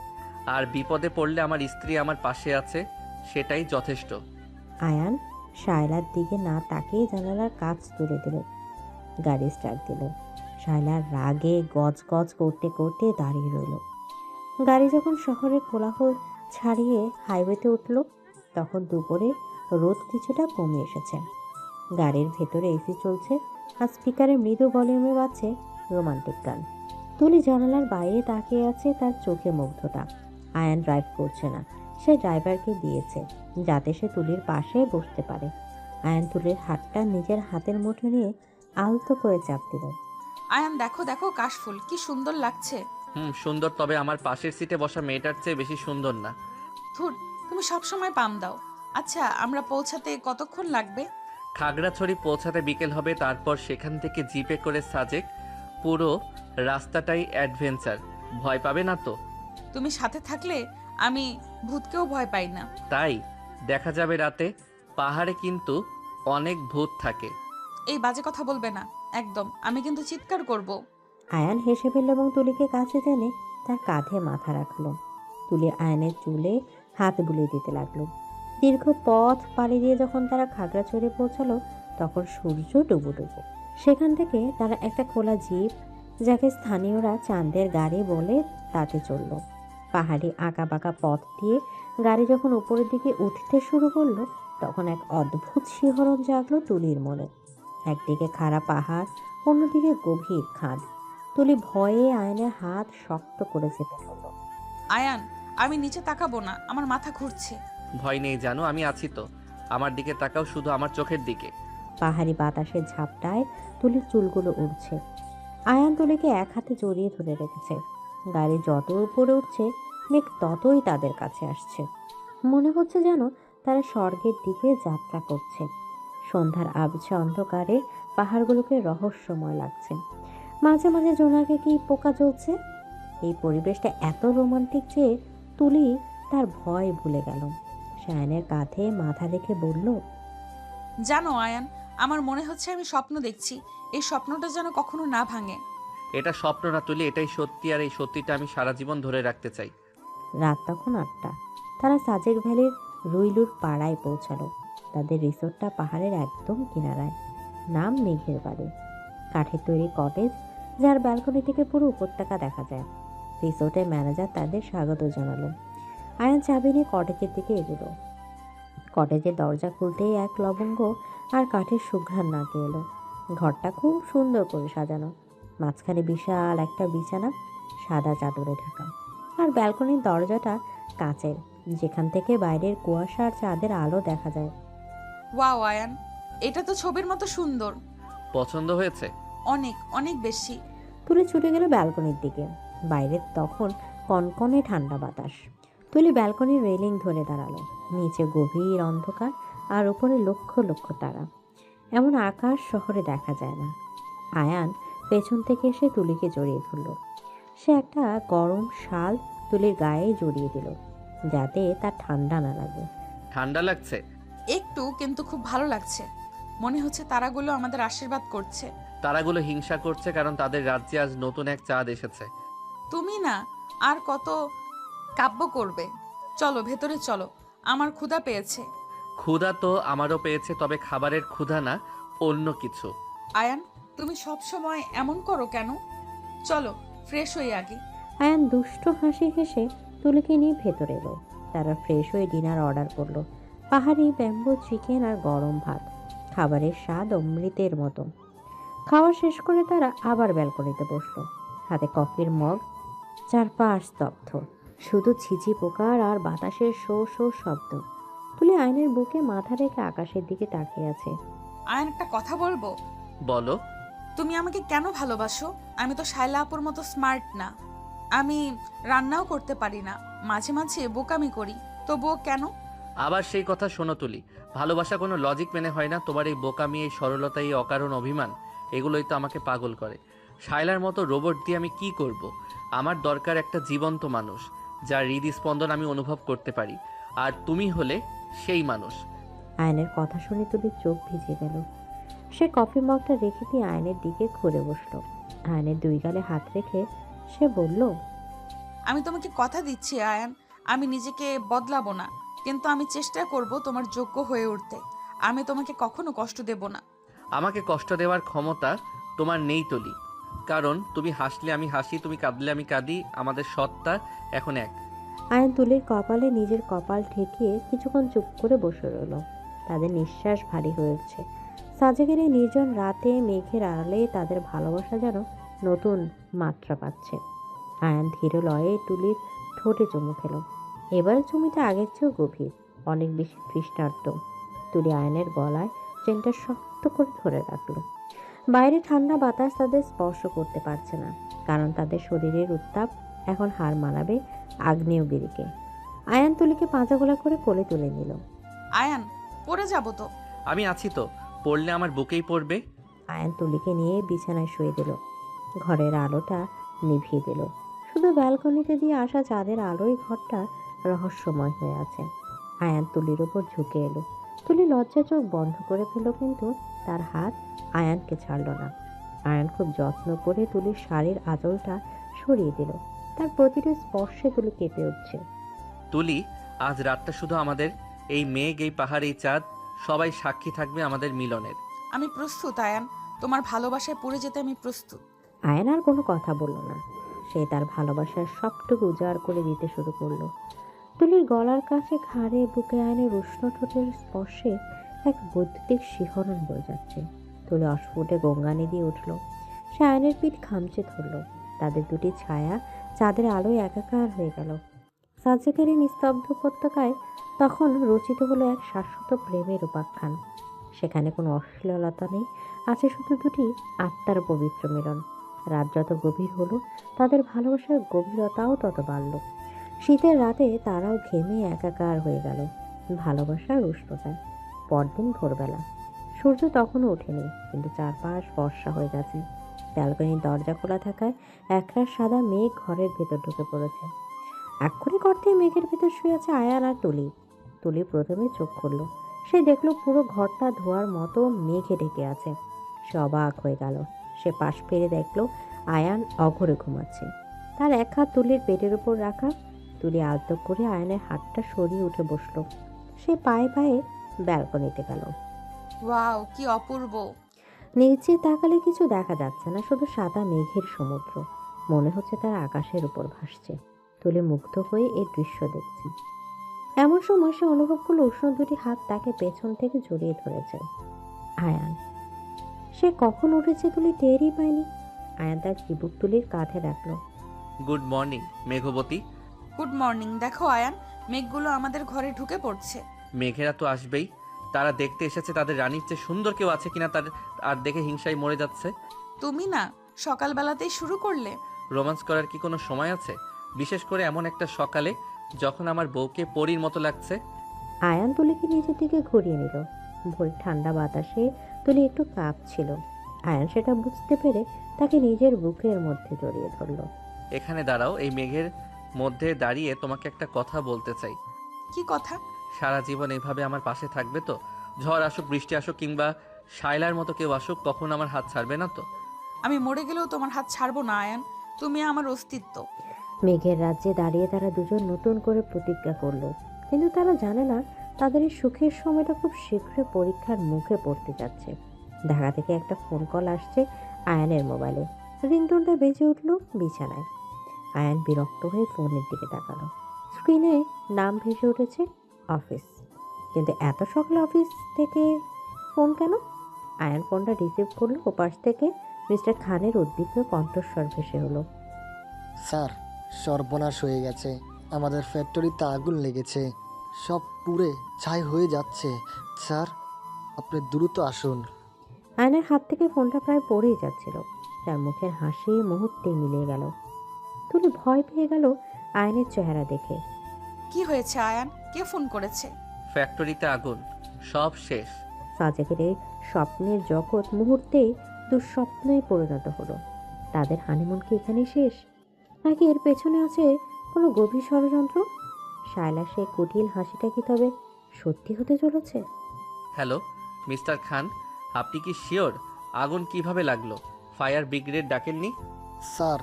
আর বিপদে পড়লে আমার স্ত্রী আমার পাশে আছে, সেটাই যথেষ্ট। আয়ান শায়লার দিকে না তাকিয়ে জানালার কাচ তুলে দিল। গাড়ি স্টার্ট দিল। শায়লার রাগে গজ গজ করতে করতে দাঁড়িয়ে রইল। গাড়ি যখন শহরের কোলাহল ছাড়িয়ে হাইওয়েতে উঠল, তখন দুপুরে রোদ কিছুটা কমে এসেছে। গাড়ির ভেতরে এসি চলছে, আর স্পিকারে মৃদু ভলিউমে বাজছে রোমান্টিক গান। তুলি জানালার বাইরে তাকিয়ে আছে, তার চোখে মুগ্ধতা। আয়ান ড্রাইভ করছে না, সে ড্রাইভারকে দিয়েছে যাতে সে তুলির পাশে বসতে পারে। আয়ান তুলির হাতটা নিজের হাতের মুঠো নিয়ে আলতো করে চাপ দিল। আয়ান দেখো দেখো, কাশফুল কি সুন্দর লাগছে। সুন্দর, তবে আমার পাশের সিটে বসা মেয়েটার চেয়ে বেশি সুন্দর না। ধুর, তুমি সব সময় পাম দাও। আচ্ছা, আমরা পৌঁছাতে কতক্ষণ লাগবে? খাগড়াছড়ি পৌঁছাতে বিকেল হবে, তারপর সেখান থেকে জিপে করে সাজেক। পুরো রাস্তাটাই অ্যাডভেঞ্চার। ভয় পাবে না তো? তুমি সাথে থাকলে আমি ভূতকেও ভয় পাই না। তাই দেখা যাবে রাতে। পাহাড়ে কিন্তু অনেক ভূত থাকে। এই বাজে কথা বলবে না একদম, আমি কিন্তু চিৎকার করব। আয়ান হেসে ফেলল এবং তুলিকে কাছে টেনে তার কাঁধে মাথা রাখলো। তুলি আয়ানের চুলে হাত বুলিয়ে দিতে লাগলো। দীর্ঘ পথ পাড়ি দিয়ে যখন তারা খাগড়াছড়ি পৌঁছালো, তখন সূর্য ডুবুডুবু। সেখান থেকে তারা একটা খোলা জিপ, যাকে স্থানীয়রা চাঁদের গাড়ি বলে, তাতে চলল। পাহাড়ি আঁকা বাঁকা পথ দিয়ে গাড়ি যখন উপরের দিকে উঠতে শুরু করলো, তখন এক অদ্ভুত শিহরণ জাগলো তুলির মনে। একদিকে খাড়া পাহাড়, অন্যদিকে গভীর খাদ। তুলি ভয়ে আয়নের হাত শক্ত করে চেপে ধরল। আয়ান, আমি নিচে তাকাবো না, আমার মাথা ঘুরছে। ভয় নেই জানো, আমি আছি তো। আমার দিকে তাকাও, শুধু আমার চোখের দিকে। পাহাড়ি বাতাসের ঝাপটায় তুলির চুলগুলো উড়ছে। আয়ান তুলিকে এক হাতে জড়িয়ে ধরে রেখেছে। গাড়ি যত উপরে উঠছে মেঘ ততই তাদের কাছে আসছে। মনে হচ্ছে যেন তারা স্বর্গের দিকে যাত্রা করছে। সন্ধ্যার আবছা অন্ধকারে পাহাড়গুলোকে রহস্যময় লাগছে। মাঝে মাঝে জোনাকে কি পোকা জ্বলছে। এই পরিবেশটা এত রোমান্টিক যে তুলি তার ভয় ভুলে গেল। শায়নের কাঁধে মাথা রেখে বলল, জানো আয়ান, আমার মনে হচ্ছে আমি স্বপ্ন দেখছি। এই স্বপ্নটা যেন কখনো না ভাঙে। এটা স্বপ্ন না তুলি, এটাই সত্যি, আর এই সত্যিটা আমি সারা জীবন ধরে রাখতে চাই। রাত তখন 8টা। তারা সাজেক ভ্যালির রুইলুর পাড়ায় পৌঁছালো। তাদের রিসোর্টটা পাহাড়ের একদম কিনারায়। নাম মেঘের বাড়ি। কাঠের তৈরি কটেজ, যার ব্যালকনি থেকে পুরো উপত্যকা দেখা যায়। রিসোর্টের ম্যানেজার তাদের স্বাগত জানালো। আয়ান চাবি নিয়ে কটেজের দিকে এগোলো। কটেজের দরজা খুলতেই এক লবঙ্গ আর কাঠের সুঘ্রাণ নাকে এলো। ঘরটা খুব সুন্দর করে সাজানো। মাঝখানে বিশাল একটা বিছানা, সাদা চাদরে ঢাকা। আর ব্যালকনির দরজাটা কাচের, যেখান থেকে বাইরের কুয়াশা আর চাঁদের আলো দেখা যায়। ওয়াও আয়ান, এটা তো ছবির মতো সুন্দর। পছন্দ হয়েছে? অনেক অনেক বেশি। তুলি ছুটে গেল ব্যালকনির দিকে। বাইরে তখন কনকনে ঠান্ডা বাতাস। তুলি ব্যালকনির রেলিং ধরে দাঁড়ালো। নিচে গভীর অন্ধকার, আর উপরে লক্ষ লক্ষ তারা। এমন আকাশ শহরে দেখা যায় না। আয়ান পেছন থেকে এসে তুলিকে জড়িয়ে ধরল। সে একটা গরম শাল তুলির গায়ে জড়িয়ে দিল, যাতে তার ঠান্ডা না লাগে। ঠান্ডা লাগছে? একটু, কিন্তু খুব ভালো লাগছে। মনে হচ্ছে তারাগুলো আমাদের আশীর্বাদ করছে। তারাগুলো হিংসা করছে, কারণ তাদের রাজ্যে আজ নতুন এক চাঁদ এসেছে। তুমি না আর কত কাব্য করবে? চলো ভেতরে চলো, আমার ক্ষুধা পেয়েছে। ক্ষুধা তো আমারও পেয়েছে, তবে খাবারের ক্ষুধা না, অন্য কিছু। আয়ান, তুমি সব সময় এমন করো কেন? চলো ফ্রেশ হই আগে। আয়ান দুষ্ট হাসি হেসে তুলিকে নিয়ে ভেতরে এলো। তারা ফ্রেশ হয়ে ডিনার অর্ডার করলো। পাহাড়ি ব্যাম্বু চিকেন আর গরম ভাত। খাবারের স্বাদ অমৃতের মতো। খাওয়া শেষ করে তারা আবার ব্যালকনিতে বসলো। হাতে কফির মগ, চারপাশ স্তব্ধ, শুধু ছিচি পোকার আর বাতাসের শো শো শব্দ। তুলি আয়নের বুকে মাথা রেখে আকাশের দিকে তাকিয়ে আছে। আয়ান, একটা কথা বলবো? বলো। তুমি আমাকে কেন ভালোবাসো? আমি তো শায়লা আপুর মতো স্মার্ট না। আমি রান্নাও করতে পারি না, মাঝে মাঝে বোকামি করি, তবুও কেন? আবার সেই কথা শোনো তুলি। ভালোবাসা কোনো লজিক মেনে হয় না। তোমার এই বোকামি, এই সরলতা, এই অকারণ অভিমান, এগুলোই তো আমাকে পাগল করে। শায়লার মতো রোবট দিয়ে আমি কি করব? আমার দরকার একটা জীবন্ত মানুষ, যার হৃদস্পন্দন আমি অনুভব করতে পারি। আর তুমি হলে সেই মানুষ। আয়নের কথা শুনে তুলির চোখ ভিজে গেল। সে কফি মগটা রেখে দিয়ে আয়নের দিকে ঘুরে বসলো। আয়নের দুই গালে হাত রেখে সে বলল, আমি তোমাকে কথা দিচ্ছি আয়ান, আমি নিজেকে বদলাবো না, কিন্তু আমি চেষ্টা করব তোমার যোগ্য হয়ে উঠতে। আমি তোমাকে কখনো কষ্ট দেব না। আমাকে কষ্ট দেওয়ার ক্ষমতা তোমার নেই তুলি, কারণ তুমি হাসলে আমি হাসি, তুমি কাঁদলে আমি কাঁদি। আমাদের সত্তা এখন এক। আয়ন তুলির কপালে নিজের কপাল ঠেকিয়ে কিছুক্ষণ চুপ করে বসে রইল। তাদের নিঃশ্বাস ভারী হয়ে উঠছে। সাজেকের এই নির্জন রাতে মেঘের আড়ালে তাদের ভালোবাসা যেন নতুন মাত্রা পাচ্ছে। আয়ান ধীর লয়ে তুলির ঠোঁটে চুমু খেল। এবার চুমিটা আগের চেয়েও গভীর, অনেক বেশি তৃষ্ণার্ত। তুলি আয়নের গলায় চেনটা শক্ত করে ধরে রাখলো। বাইরে ঠান্ডা বাতাস তাদের স্পর্শ করতে পারছে না, কারণ তাদের শরীরের উত্তাপ এখন হার মানাবে আগ্নেয়গিরিকে। আয়ান তুলিকে পাঁজাগোলা করে কোলে তুলে নিল। আয়ান, পড়ে যাব তো। আমি আছি তো, পড়লে আমার বুকেই পড়বে। আয়ান তুলিকে নিয়ে বিছানায় শুয়ে দিল। ঘরের আলোটা নিভিয়ে দিল। শুধু ব্যালকনিতে দিয়ে আসা চাঁদের আলোয় ঘরটা রহস্যময় হয়ে আছে। আয়ান তুলির ওপর ঝুঁকে এলো। তুলি লজ্জা চোখ বন্ধ করে ফেল, কিন্তু তার হাত আয়ানকে ছাড়ল না। আয়ান খুব যত্ন করে তুলির শাড়ির আঁচলটা সরিয়ে দিল। তার প্রতিটা স্পর্শে তুলি কেঁপে উঠছে। তুলি, আজ রাতটা শুধু আমাদের। এই মেঘ, এই পাহাড়, এই চাঁদ, সবাই সাক্ষী থাকবে আমাদের মিলনের। আমি প্রস্তুত আয়ান, তোমার ভালোবাসায় পড়ে যেতে আমি প্রস্তুত। আয়ান আর কোনো কথা বলল না। সে তার ভালোবাসার সবটুকু উজাড় করে দিতে শুরু করলো। তুলির গলার কাছে, ঘাড়ে, বুকে আয়নের উষ্ণ ঠোঁটের স্পর্শে এক বৈদ্যুতিক শিহরণ বয়ে যাচ্ছে। তুলি অস্ফুটে গঙ্গানি দিয়ে উঠল। সে আয়নের পিঠ খামচে ধরল। তাদের দুটি ছায়া চাঁদের আলোয় একাকার হয়ে গেল। সাজেকের এই নিস্তব্ধ উপত্যকায় তখন রচিত হলো এক শাশ্বত প্রেমের উপাখ্যান। সেখানে কোনো অশ্লীলতা নেই, আছে শুধু দুটি আত্মার পবিত্র মিলন। রাত যত গভীর হলো, তাদের ভালোবাসার গভীরতাও তত বাড়ল। শীতের রাতে তারাও ঘেমে একাকার হয়ে গেল ভালোবাসার উষ্ণতায়। পরদিন ভোরবেলা সূর্য তখনও ওঠেনি, কিন্তু চারপাশ বর্ষা হয়ে গেছে। ব্যালকনির দরজা খোলা থাকায় একরাশ সাদা মেঘ ঘরের ভেতর ঢুকে পড়েছে। এক্ষুনি করতেই মেঘের ভেতর শুয়ে আছে আয়ান আর তুলি। তুলি প্রথমে চোখ খুলল। সে দেখলো পুরো ঘরটা ধোয়ার মতো মেঘে ঢেকে আছে। সে অবাক হয়ে গেল। সে পাশ ফিরে দেখলো আয়ান অঘরে ঘুমাচ্ছে, তার এক হাত তুলির পেটের উপর রাখা। তুলি আলতো করে আয়ানের হাতটা সরিয়ে উঠে বসলো। সে পায়ে পায়ে ব্যালকনিতে গেল। ওয়াও, কি অপূর্ব! নিচে তাকালে কিছু দেখা যাচ্ছে না, শুধু সাদা মেঘের সমুদ্র। মনে হচ্ছে তার আকাশের উপর ভাসছে। তুলে মুগ্ধ হয়ে এই দৃশ্য দেখছে। এমন সময় সে অনুভব করলো উষ্ণ দুটি হাত তাকে পেছন থেকে জড়িয়ে ধরেছে। আয়ান। সে কখন উঠেছে তুলি টেরই পায়নি। আয়ান তার চিবুক তুলির কাঁধে রাখলো। Good morning Meghbati. Good morning. দেখো আয়ান, মেঘগুলো আমাদের ঘরে ঢুকে পড়ছে। মেঘেরা তো আসবেই, তারা দেখতে এসেছে তাদের রানীর চেয়ে সুন্দর কেউ আছে কিনা তার আর দেখে হিংসায় মরে যাচ্ছে। তুমি না সকালবেলাতেই শুরু করলে? রোম্যান্স করার কি কোনো সময় আছে, বিশেষ করে এমন একটা সকালে যখন আমার বউকে পরীর মতো লাগছে। আয়ান তুলিকে নিজের দিকে ঘুরিয়ে নিল। ভোর ঠান্ডা বাতাসে তুলি একটু কাঁপছিল। আয়ান সেটা বুঝতে পেরে তাকে নিজের বুকের মধ্যে জড়িয়ে ধরল। এখানে দাঁড়াও, এই মেঘের মধ্যে দাঁড়িয়ে তোমাকে একটা কথা বলতে চাই। কি কথা? সারা জীবন এইভাবে আমার পাশে থাকবে তো? ঝড় আসুক, বৃষ্টি আসুক, কিংবা শায়লার মতো কেউ আসুক, কখন আমার হাত ছাড়বে না তো? আমি মরে গেলেও তোমার হাত ছাড়বো না আয়ান, তুমি আমার অস্তিত্ব। মেঘের রাজ্যে দাঁড়িয়ে তারা দুজন নতুন করে প্রতিজ্ঞা করলো, কিন্তু তারা জানে না তাদের এই সুখের সময়টা খুব শীঘ্রই পরীক্ষার মুখে পড়তে যাচ্ছে। ঢাকা থেকে একটা ফোন কল আসছে আয়ানের মোবাইলে। রিংটোনটা বেজে উঠলো বিছানায়। আয়ান বিরক্ত হয়ে ফোনের দিকে তাকালো। স্ক্রিনে নাম ভেসে উঠেছে অফিস, কিন্তু এত সকালে অফিস থেকে ফোন কেন? আয়ান ফোনটা রিসিভ করলো। ওপাশ থেকে মিস্টার খানের উদ্বিগ্ন কণ্ঠস্বর ভেসে হলো। স্যার, সর্বনাশ হয়ে গেছে। আমাদের ফ্যাক্টরিতে আগুন লেগেছে, সব পুড়ে ছাই হয়ে যাচ্ছে। স্যার, আপনি দ্রুত আসুন। আয়নের হাত থেকে ফোনটা প্রায় পড়েই যাচ্ছিল। তার মুখের হাসি মুহূর্তেই মিলিয়ে গেল। তুলি ভয় পেয়ে গেল আয়নের চেহারা দেখে। কি হয়েছে আয়ান? কে ফোন করেছে? ফ্যাক্টরিতে আগুন, সব শেষ। সাজেকের এই স্বপ্নের জগৎ মুহূর্তেই দুঃস্বপ্নে পরিণত হলো। তাদের হানিমুন কি এখানেই শেষ, নাকি এর পেছনে আছে কোনো গভীর ষড়যন্ত্র? শায়লা সে কুটিল হাসিটা কি তবে সত্যি হতে চলেছে? হ্যালো মিস্টার খান, আপনি কি শিওর আগুন কিভাবে লাগলো? ফায়ার ব্রিগেড ডাকেননি? স্যার,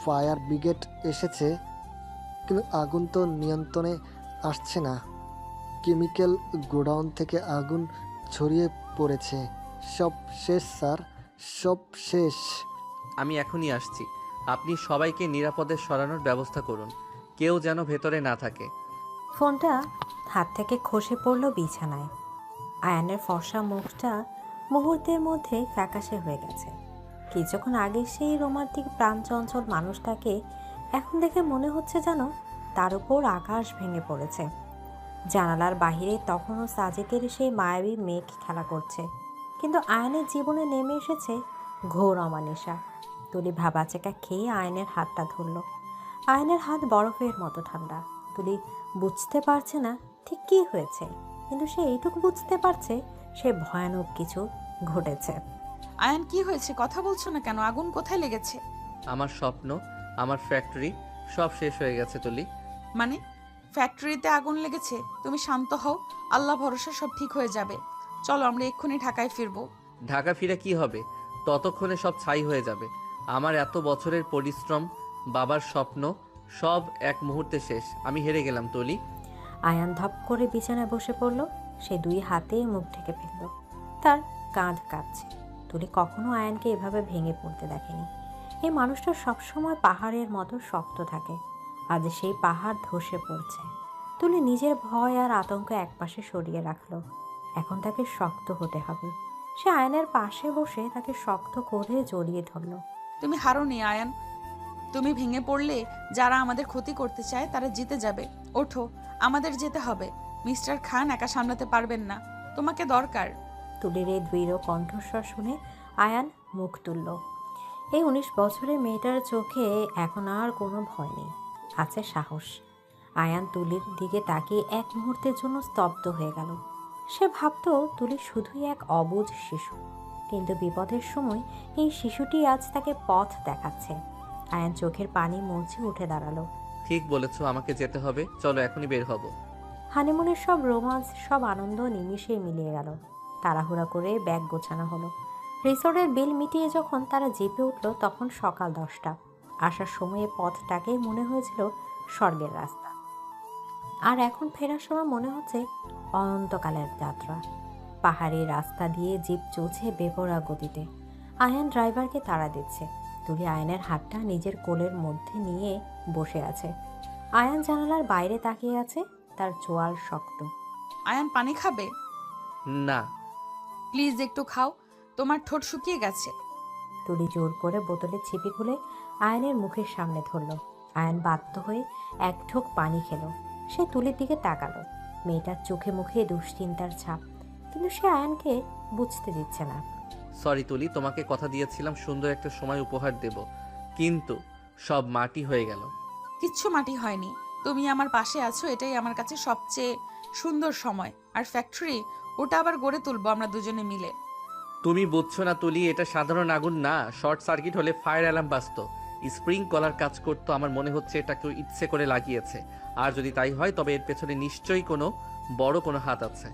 ফায়ার ব্রিগেড এসেছে, কিন্তু আগুন তো নিয়ন্ত্রণে আসছে না। কেমিক্যাল গোডাউন থেকে আগুন ছড়িয়ে পড়েছে। সব শেষ স্যার, সব শেষ। আমি এখনই আসছি। আপনি সবাইকে নিরাপদে সরানোর ব্যবস্থা করুন, কেউ যেন ভেতরে না থাকে। ফোনটা হাত থেকে খসে পড়লো বিছানায়। আয়ানের ফর্সা মুখটা মুহূর্তের মধ্যে ফ্যাকাশে হয়ে গেছে। কিছুক্ষণ আগে সেই রোমান্টিক প্রাণচঞ্চল মানুষটাকে এখন দেখে মনে হচ্ছে যেন তার উপর আকাশ ভেঙে পড়েছে। জানালার বাহিরে তখনও সাজেকের সেই মায়াবী মেঘ খেলা করছে, কিন্তু আয়নের জীবনে নেমে এসেছে ঘোর অমানিসা। তুলি ভাবাচেকা খেয়ে আয়নের হাতটা ধরল। আয়নের হাত বরফের মতো ঠান্ডা। তুলি বুঝতে পারছে না ঠিক কী হয়েছে, কিন্তু সে এইটুকু বুঝতে পারছে সে ভয়ানক কিছু ঘটেছে। আয়ান, কি হয়েছে? কথা বলছো না কেন? আগুন কোথায় লেগেছে? আমার স্বপ্ন, আমার ফ্যাক্টরি সব শেষ হয়ে গেছে তুলি। মানে ফ্যাক্টরিতে আগুন লেগেছে? তুমি শান্ত হও, আল্লাহ ভরসা সব ঠিক হয়ে যাবে। চলো আমরা এক্ষুনি ঢাকায় ফিরবো। ঢাকা ফিরে কি হবে? ততক্ষণে সব ছাই হয়ে যাবে। আমার এত বছরের পরিশ্রম, বাবার স্বপ্ন সব এক মুহূর্তে শেষ। আমি হেরে গেলাম তুলি। আয়ান ধপ করে বিছানায় বসে পড়ল। সে দুই হাতে মুখ ঢেকে ফেলল। তার কাঁধ কাঁপছে। তুলি কখনো আয়ানকে এভাবে ভেঙে পড়তে দেখেনি। এই মানুষটা সবসময় পাহাড়ের মতো শক্ত থাকে, আজ সেই পাহাড় ধসে পড়ছে। তুলি নিজের ভয় আর আতঙ্ক একপাশে সরিয়ে রাখলো। এখন তাকে শক্ত হতে হবে। সে আয়নের পাশে বসে তাকে শক্ত করে জড়িয়ে ধরল। তুমি হারোনি আয়ান। তুমি ভেঙে পড়লে যারা আমাদের ক্ষতি করতে চায় তারা জিতে যাবে। ওঠো, আমাদের যেতে হবে। মিস্টার খান একা সামলাতে পারবেন না, তোমাকে দরকার। তুলির এই দৃঢ় কণ্ঠস্বর শুনে আয়ান মুখ তুলল। এই 19 বছরের মেয়েটার চোখে এখন আর কোনো ভয় নেই, আছে সাহস। আয়ান তুলির দিকে তাকিয়ে এক মুহূর্তের জন্য স্তব্ধ হয়ে গেল। সে ভাবত তুলি শুধুই এক অবুঝ শিশু, কিন্তু বিপদের সময় এই শিশুটি আজ তাকে পথ দেখাচ্ছে। আয়ান চোখের পানি মুছে উঠে দাঁড়ালো। ঠিক বলেছো, আমাকে যেতে হবে। চলো এখনই বের হব। হানিমুনের সব রোমান্স, সব আনন্দ নিমিষেই মিলিয়ে গেল। তাড়াহুড়া করে ব্যাগ গোছানো হলো। রিসোর্টের বিল মিটিয়ে যখন তারা জিপে উঠল তখন সকাল 10টা। আসার সময়ে পথটাকেই মনে হয়েছিল স্বর্গের রাস্তা, আর এখন ফেরার সময় মনে হচ্ছে অনন্তকালের যাত্রা। পাহাড়ি রাস্তা দিয়ে জিপ চলছে বেপরোয়া গতিতে। আয়ান ড্রাইভারকে তাড়া দিচ্ছে। তুলি আয়ানের হাতটা নিজের কোলের মধ্যে নিয়ে বসে আছে। আয়ান জানালার বাইরে তাকিয়ে আছে, তার চোয়াল শক্ত। আয়ান পানি খাবে? না। প্লিজ একটু খাও, তোমার ঠোঁট শুকিয়ে গেছে। তুলি জোর করে বোতলের ছিপি খুলে আয়নের মুখের সামনে ধরল। আয়ন বাধ্য হয়ে এক ঢোক পানি খেলো। সে তুলির দিকে তাকালো। মেয়েটার চোখে মুখে দুশ্চিন্তার ছাপ, কিন্তু সে আয়নকে বুঝতে দিচ্ছে না। সরি তুলি, তোমাকে কথা দিয়েছিলাম সুন্দর একটা সময় উপহার দেব, কিন্তু সব মাটি হয়ে গেল। কিচ্ছু মাটি হয়নি, তুমি আমার পাশে আছো, এটাই আমার কাছে সবচেয়ে সুন্দর সময়। আর ফ্যাক্টরি, ওটা আবার গড়ে তুলবো আমরা দুজনে মিলে। তুমি বুঝছো না তুলি, এটা সাধারণ আগুন না। শর্ট সার্কিট হলে ফায়ার অ্যালার্ম বাজতো, স্প্রিং কলার কাজ করতো। আমার মনে হচ্ছে এটা কেউ ইচ্ছে করে লাগিয়েছে, আর যদি তাই হয় তবে এর পেছনে নিশ্চয়ই কোনো বড় কোনো হাত আছে।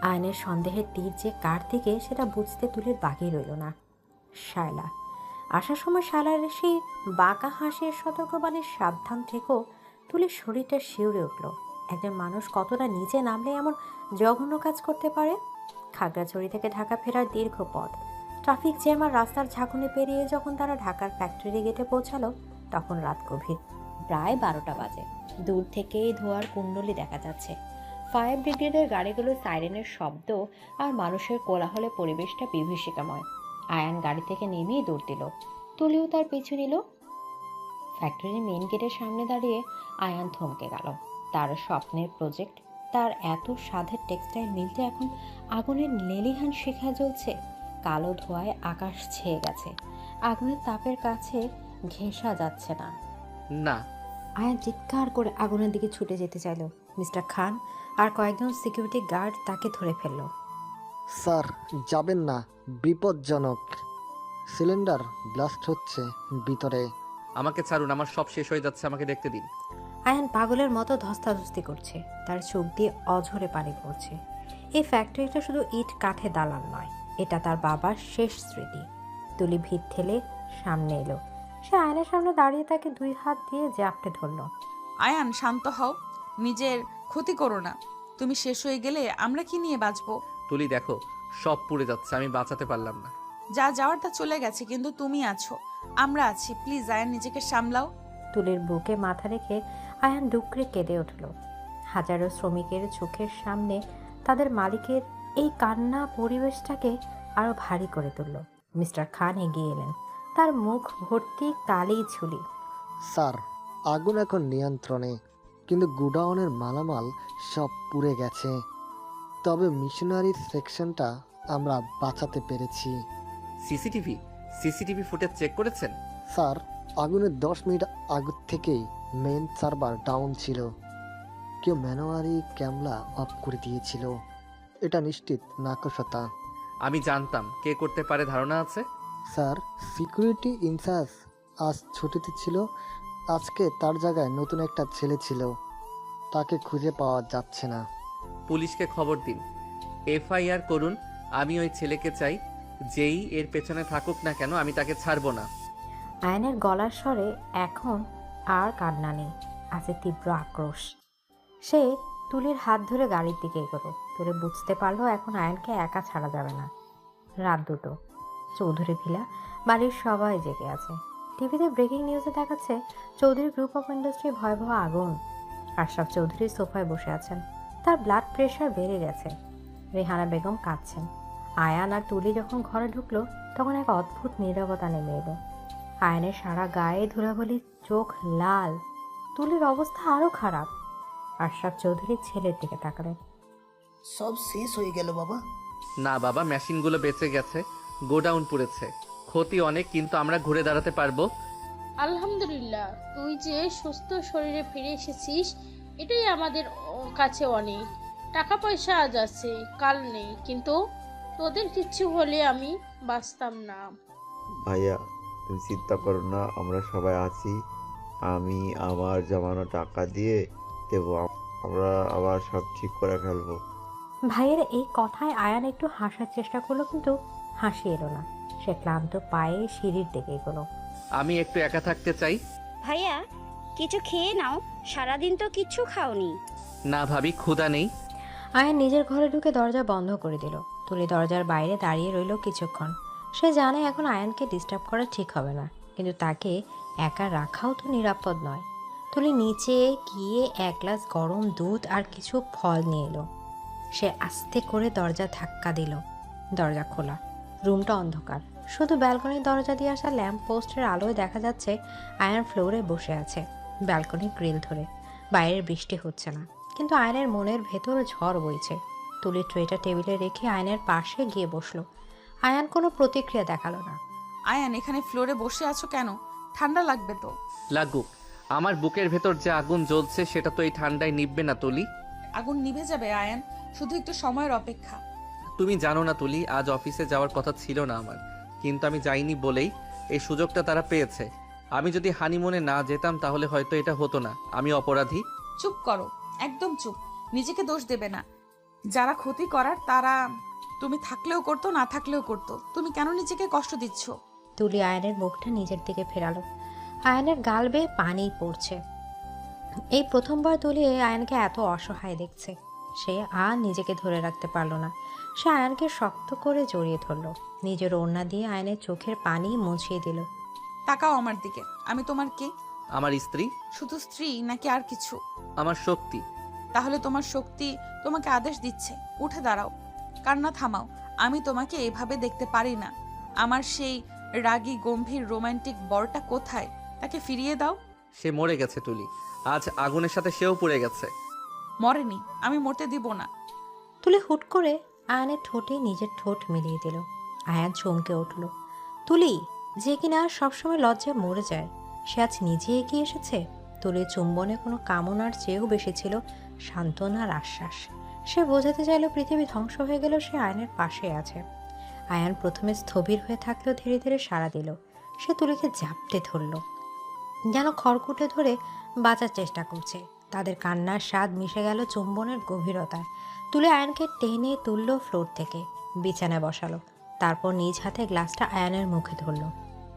আয়নের সন্দেহের তীর যে কার দিকে সেটা বুঝতে তুলির বাকি রইল না। শায়লা আসার সময় শায়লার সেই বাঁকা হাসির সতর্কবাণীর সাবধান থেকেও তুলির শরীরটা শিউরে উঠল। একজন মানুষ কতটা নিচে নামলে এমন জঘন্য কাজ করতে পারে। খাগড়াছড়ি থেকে ঢাকা ফেরার দীর্ঘ পথ, ট্রাফিক জ্যাম আর রাস্তার ঝাঁকুনি পেরিয়ে যখন তারা ঢাকার ফ্যাক্টরি গেটে পৌঁছালো তখন রাত গভীর, প্রায় 12টা বাজে। দূর থেকেই ধোঁয়ার কুণ্ডলি দেখা যাচ্ছে। ফায়ার ব্রিগেডের গাড়িগুলোর সাইরেনের শব্দ আর মানুষের কোলাহলে পরিবেশটা বিভীষিকাময়। আয়ান গাড়ি থেকে নেমেই দৌড় দিল। তুলিও তার পিছু নিল। ফ্যাক্টরির মেইন গেটের সামনে দাঁড়িয়ে আয়ান থমকে গেল। তার স্বপ্নের প্রজেক্ট, তার এত সাধের টেক্সটাইল মিলটা এখন আগুনের লেলিহান শিখা জ্বলছে। কালো ধোঁয়ায় আকাশ ছেয়ে গেছে। আগুনের তাপের কাছে ঘেঁষা যাচ্ছে না। না। আয়ান চিৎকার করে আগুনের দিকে ছুটে যেতে চাইল। মিস্টার খান আর কয়েকজন সিকিউরিটি গার্ড তাকে ধরে ফেলল। স্যার যাবেন না, বিপজ্জনক। সিলিন্ডার ব্লাস্ট হচ্ছে ভিতরে। আমাকে ছাড়ুন, আমার সব শেষ হয়ে যাচ্ছে, আমাকে দেখতে দিন। আয়ান পাগলের মতো ধস্তাধস্তি করছে, তার চোখ দিয়ে অঝরে পানি পড়ছে। এই ফ্যাক্টরিটা শুধু ইট কাঠে দালান নয়, এটা তার বাবার শেষ স্মৃতি। তুলি ভিত ঠেলে সামনে এলো। সে আয়নের সামনে দাঁড়িয়ে তাকে 2 হাত দিয়ে জাপটে ধরল। আয়ান শান্ত হও, নিজের ক্ষতি করো না। তুমি শেষ হয়ে গেলে আমরা কি নিয়ে বাঁচবো? তুলি দেখো, সব পুড়ে যাচ্ছে, আমি বাঁচাতে পারলাম না। যা যাওয়ার তা চলে গেছে, কিন্তু তুমি আছো, আমরা আছি। প্লিজ আয়ান, নিজেকে সামলাও। তুলির বুকে মাথা রেখে আয়ান ডুকরে কেঁদে উঠল। হাজারো শ্রমিকের চোখের সামনে তাদের মালিকের এই কান্না পরিবেশটাকে আরো ভারী করে তুলল। মিস্টার খান এগিয়ে এলেন, তার মুখ ভর্তি কালি ঝুলি। স্যার আগুন এখন নিয়ন্ত্রণে, কিন্তু গুডাউনের মালামাল সব পুড়ে গেছে। তবে মিশনারি সেকশনটা আমরা বাঁচাতে পেরেছি। সিসিটিভি ফুটেজ চেক করেছেন? স্যার আগুনের 10 মিনিট আগ থেকেই মেন সার্ভার ডাউন ছিল। কেউ ম্যানুয়ারি ক্যামেরা অফ করে দিয়েছিল। এটা নিশ্চিত নাকশতা। আমি জানতাম কে করতে পারে, ধারণা আছে? স্যার সিকিউরিটি ইনচার্জ আজ ছুটিতে ছিল। আজকে তার জায়গায় নতুন একটা ছেলে ছিল, তাকে খুঁজে পাওয়া যাচ্ছে না। পুলিশকে খবর দিন, এফআইআর করুন। আমি ওই ছেলেকে চাই, যেই এর পেছনে থাকুক না কেন আমি তাকে ছাড়বো না। আয়নের গলার স্বরে এখন আর কান্না নেই, আছে তীব্র আক্রোশ। সে তুলির হাত ধরে গাড়ির দিকে এগোলো। তুলে বুঝতে পারলো এখন আয়নকে একা ছাড়া যাবে না। রাত 2টো, চৌধুরী ভিলা, বাড়ির সবাই জেগে আছে। টিভিতে ব্রেকিং নিউজে দেখাচ্ছে চৌধুরী গ্রুপ অফ ইন্ডাস্ট্রি ভয়াবহ আগুন। আশরাফ চৌধুরী সোফায় বসে আছেন, তার ব্লাড প্রেশার বেড়ে গেছে। রেহানা বেগম কাঁদছেন। আয়ান আর তুলি যখন ঘরে ঢুকলো তখন এক অদ্ভুত নীরবতা নেমে এলো। আয়ানের সারা গায়ে ধুলাবলি, চোখ লাল। তুলির অবস্থা আরো খারাপ। আশরাফ চৌধুরী ছেলের দিকে তাকালেন। সব শেষ হয়ে গেল বাবা। না বাবা, মেশিনগুলো বেঁচে গেছে, গোডাউন পুড়েছে, ক্ষতি অনেক, কিন্তু আমরা ঘুরে দাঁড়াতে পারবো। আলহামদুলিল্লাহ, তুই যে সুস্থ শরীরে ফিরে এসেছিস এটাই আমাদের কাছে অনেক। টাকা পয়সা আজ আছে, কাল নেই, কিন্তু তোদের কিচ্ছু হলে আমি বাঁচতাম না। ভাইয়া তুমি চিন্তা করো না, আমরা সবাই আছি। আমি আমার জমানো টাকা দিয়ে দেবো, আমরা আবার সব ঠিক করে ফেলবো। ভাইয়ের এই কথায় আয়ান একটু হাসার চেষ্টা করলো, কিন্তু হাসি এলো না। সে ক্লান্ত পায়ে সিঁড়ির দিকে এগোলো। আমি একটু একা থাকতে চাই। ভাইয়া কিছু খেয়ে নাও, সারাদিন তো কিচ্ছু খাওনি। না ভাবি, ক্ষুধা নেই। আয়ান নিজের ঘরে ঢুকে দরজা বন্ধ করে দিল। তুলি দরজার বাইরে দাঁড়িয়ে রইল কিছুক্ষণ। সে জানে এখন আয়ানকে ডিস্টার্ব করা ঠিক হবে না, কিন্তু তাকে একা রাখাও তো নিরাপদ নয়। তুলি নিচে গিয়ে এক গ্লাস গরম দুধ আর কিছু ফল নিয়ে এলো। সে আস্তে করে দরজা ধাক্কা দিল। দরজা খোলা। রুমটা অন্ধকার। শুধু ব্যালকনির দরজা দিয়ে আসা ল্যাম্প পোস্টের আলোয় দেখা যাচ্ছে আয়ান ফ্লোরে বসে আছে, ব্যালকনির গ্রিল ধরে। বাইরের বৃষ্টি হচ্ছে না, কিন্তু আয়নের মনের ভেতর ঝড় বইছে। তুলি ট্রেটা টেবিলে রেখে আয়নের পাশে গিয়ে বসলো। আয়ান কোনো প্রতিক্রিয়া দেখালো না। আয়ান, এখানে ফ্লোরে বসে আছো কেন? ঠান্ডা লাগবে তো। লাগুক, আমার বুকের ভেতর যে আগুন জ্বলছে সেটা তো এই ঠান্ডায় নিভবে না তুলি। আগুন নিভে যাবে আয়ান, শুধু একটু সময়ের অপেক্ষা। তুমি জানো না তুলি, আজ অফিসে যাওয়ার কথা ছিল না আমার, কিন্তু আমি যাইনি বলেই এই সুযোগটা তারা পেয়েছে। আমি যদি হানিমুনে না যেতাম তাহলে হয়তো এটা হতো না। আমি অপরাধী। চুপ করো, একদম চুপ। নিজেকে দোষ দেবে না। যারা ক্ষতি করার তারা তুমি থাকলেও করতো, না থাকলেও করতো। তুমি কেন নিজেকে কষ্ট দিচ্ছ? তুলি আয়নের মুখটা নিজের দিকে ফেরালো। আয়নের গাল বেয়ে পানি পড়ছে। এই প্রথমবার তুলি আয়নকে এত অসহায় দেখছে। সে আর নিজেকে ধরে রাখতে পারলো না। সে আয়নকে শক্ত করে জড়িয়ে ধরলো। নিজের ওড়না দিয়ে আয়নের চোখের পানি মুছিয়ে দিল। তাকাও আমার দিকে। আমি তোমার কে? আমার স্ত্রী। শুধু স্ত্রী নাকি আর কিছু? আমার শক্তি। তাহলে তোমার শক্তি তোমাকে আদেশ দিচ্ছে, উঠে দাঁড়াও, কান্না থামাও। আমি তোমাকে এভাবে দেখতে পারি না। আমার সেই রাগী গম্ভীর রোমান্টিক বরটা কোথায়? তাকে ফিরিয়ে দাও। সে মরে গেছে তুলি, আজ আগুনের সাথে সেও পুড়ে গেছে। মরেনি, আমি মরতে দিব না। তুলি হুট করে আয়নের ঠোঁটে নিজের ঠোঁট মিলিয়ে দিল। আয়ান চমকে উঠল। তুলি, যে কিনা সবসময় লজ্জায় মরে যায়, সে আজ নিজে এগিয়ে এসেছে। তুলির চুম্বনে কোনো কামনার চেয়েও বেশি ছিল সান্ত্বনার আশ্বাস। সে বোঝাতে চাইল পৃথিবী ধ্বংস হয়ে গেল, সে আয়নের পাশে আছে। আয়ান প্রথমে স্থবির হয়ে থাকলেও ধীরে ধীরে সাড়া দিল। সে তুলিকে জাপটে ধরল, যেন খড়কুটে ধরে বাঁচার চেষ্টা করছে। তাদের কান্নার স্বাদ মিশে গেল চুম্বনের গভীরতায়। তুলে আয়ানকে টেনে তুলল ফ্লোর থেকে, বিছানায় বসালো। তারপর নিজ হাতে গ্লাসটা আয়ানের মুখে ধরল।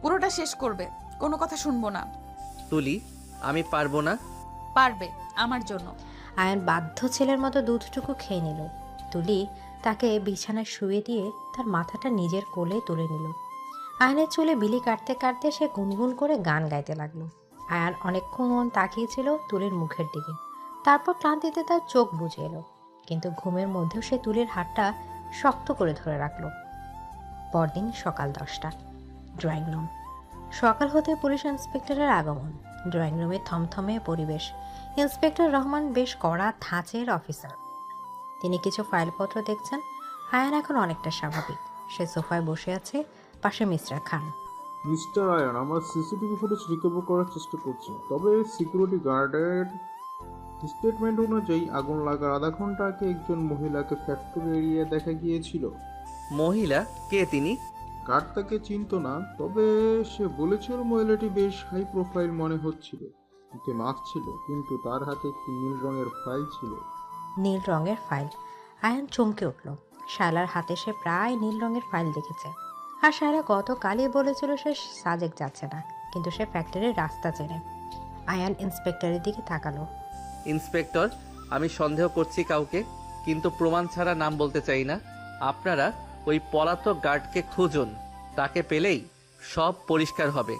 পুরোটা শেষ করবে, কোনো কথা শুনবো না। তুলি, আমি পারবো না। পারবে, আমার জন্য। আয়ান বাধ্য ছেলের মতো দুধটুকু খেয়ে নিল। তুলি তাকে বিছানায় শুয়ে দিয়ে তার মাথাটা নিজের কোলে তুলে নিল। আয়নের চুলে বিলি কাটতে কাটতে সে গুনগুন করে গান গাইতে লাগলো। আয়ান অনেকক্ষণ তাকিয়েছিল তুলির মুখের দিকে। তারপর ক্লান্তিতে তার চোখ বুজে এলো, কিন্তু ঘুমের মধ্যেও সে তুলির হাতটা শক্ত করে ধরে রাখলো। পরদিন সকাল 10টা, ড্রয়িং রুম। সকাল হতে পুলিশ ইন্সপেক্টরের আগমন। ড্রয়িং রুমে থমথমে পরিবেশ। ইন্সপেক্টর রহমান বেশ কড়া ধাঁচের অফিসার। তিনি কিছু ফাইলপত্র দেখছেন। আয়ান এখন অনেকটা স্বাভাবিক। সে সোফায় বসে আছে, পাশে মিস্টার খান। মিস্টার আয়ান, আমরা সিসিটিভি ফুটেজ রিকভার করার চেষ্টা করছি, তবে সিকিউরিটি গার্ডের স্টেটমেন্ট অনুযায়ী আগুন লাগার আধা ঘন্টা আগে একজন মহিলাকে ফ্যাক্টরি এরিয়া দেখা গিয়েছিল। মহিলা? কে তিনি? গার্ড তাকে চিনত না, তবে সে বলেছিল মহিলাটি বেশ হাই প্রোফাইল মনে হচ্ছিল। মুখে মাস্ক ছিল, কিন্তু তার হাতে একটি নীল রঙের ফাইল ছিল। নীল রঙের ফাইল? আয়ান চমকে উঠল। শায়লার হাতে সে প্রায় নীল রঙের ফাইল দেখেছে। আর শায়লা গতকালই বলেছিল সে সাজেক যাচ্ছে না, কিন্তু সে ফ্যাক্টরির রাস্তা চেনে। আয়ান ইন্সপেক্টরের দিকে তাকালো। ইন্সপেক্টর, আমি সন্দেহ করছি কাউকে, কিন্তু প্রমাণ ছাড়া নাম বলতে চাই না। আপনারা ওই পলাতক গার্ডকে খুঁজুন, তাকে পেলেই সব পরিষ্কার হবে।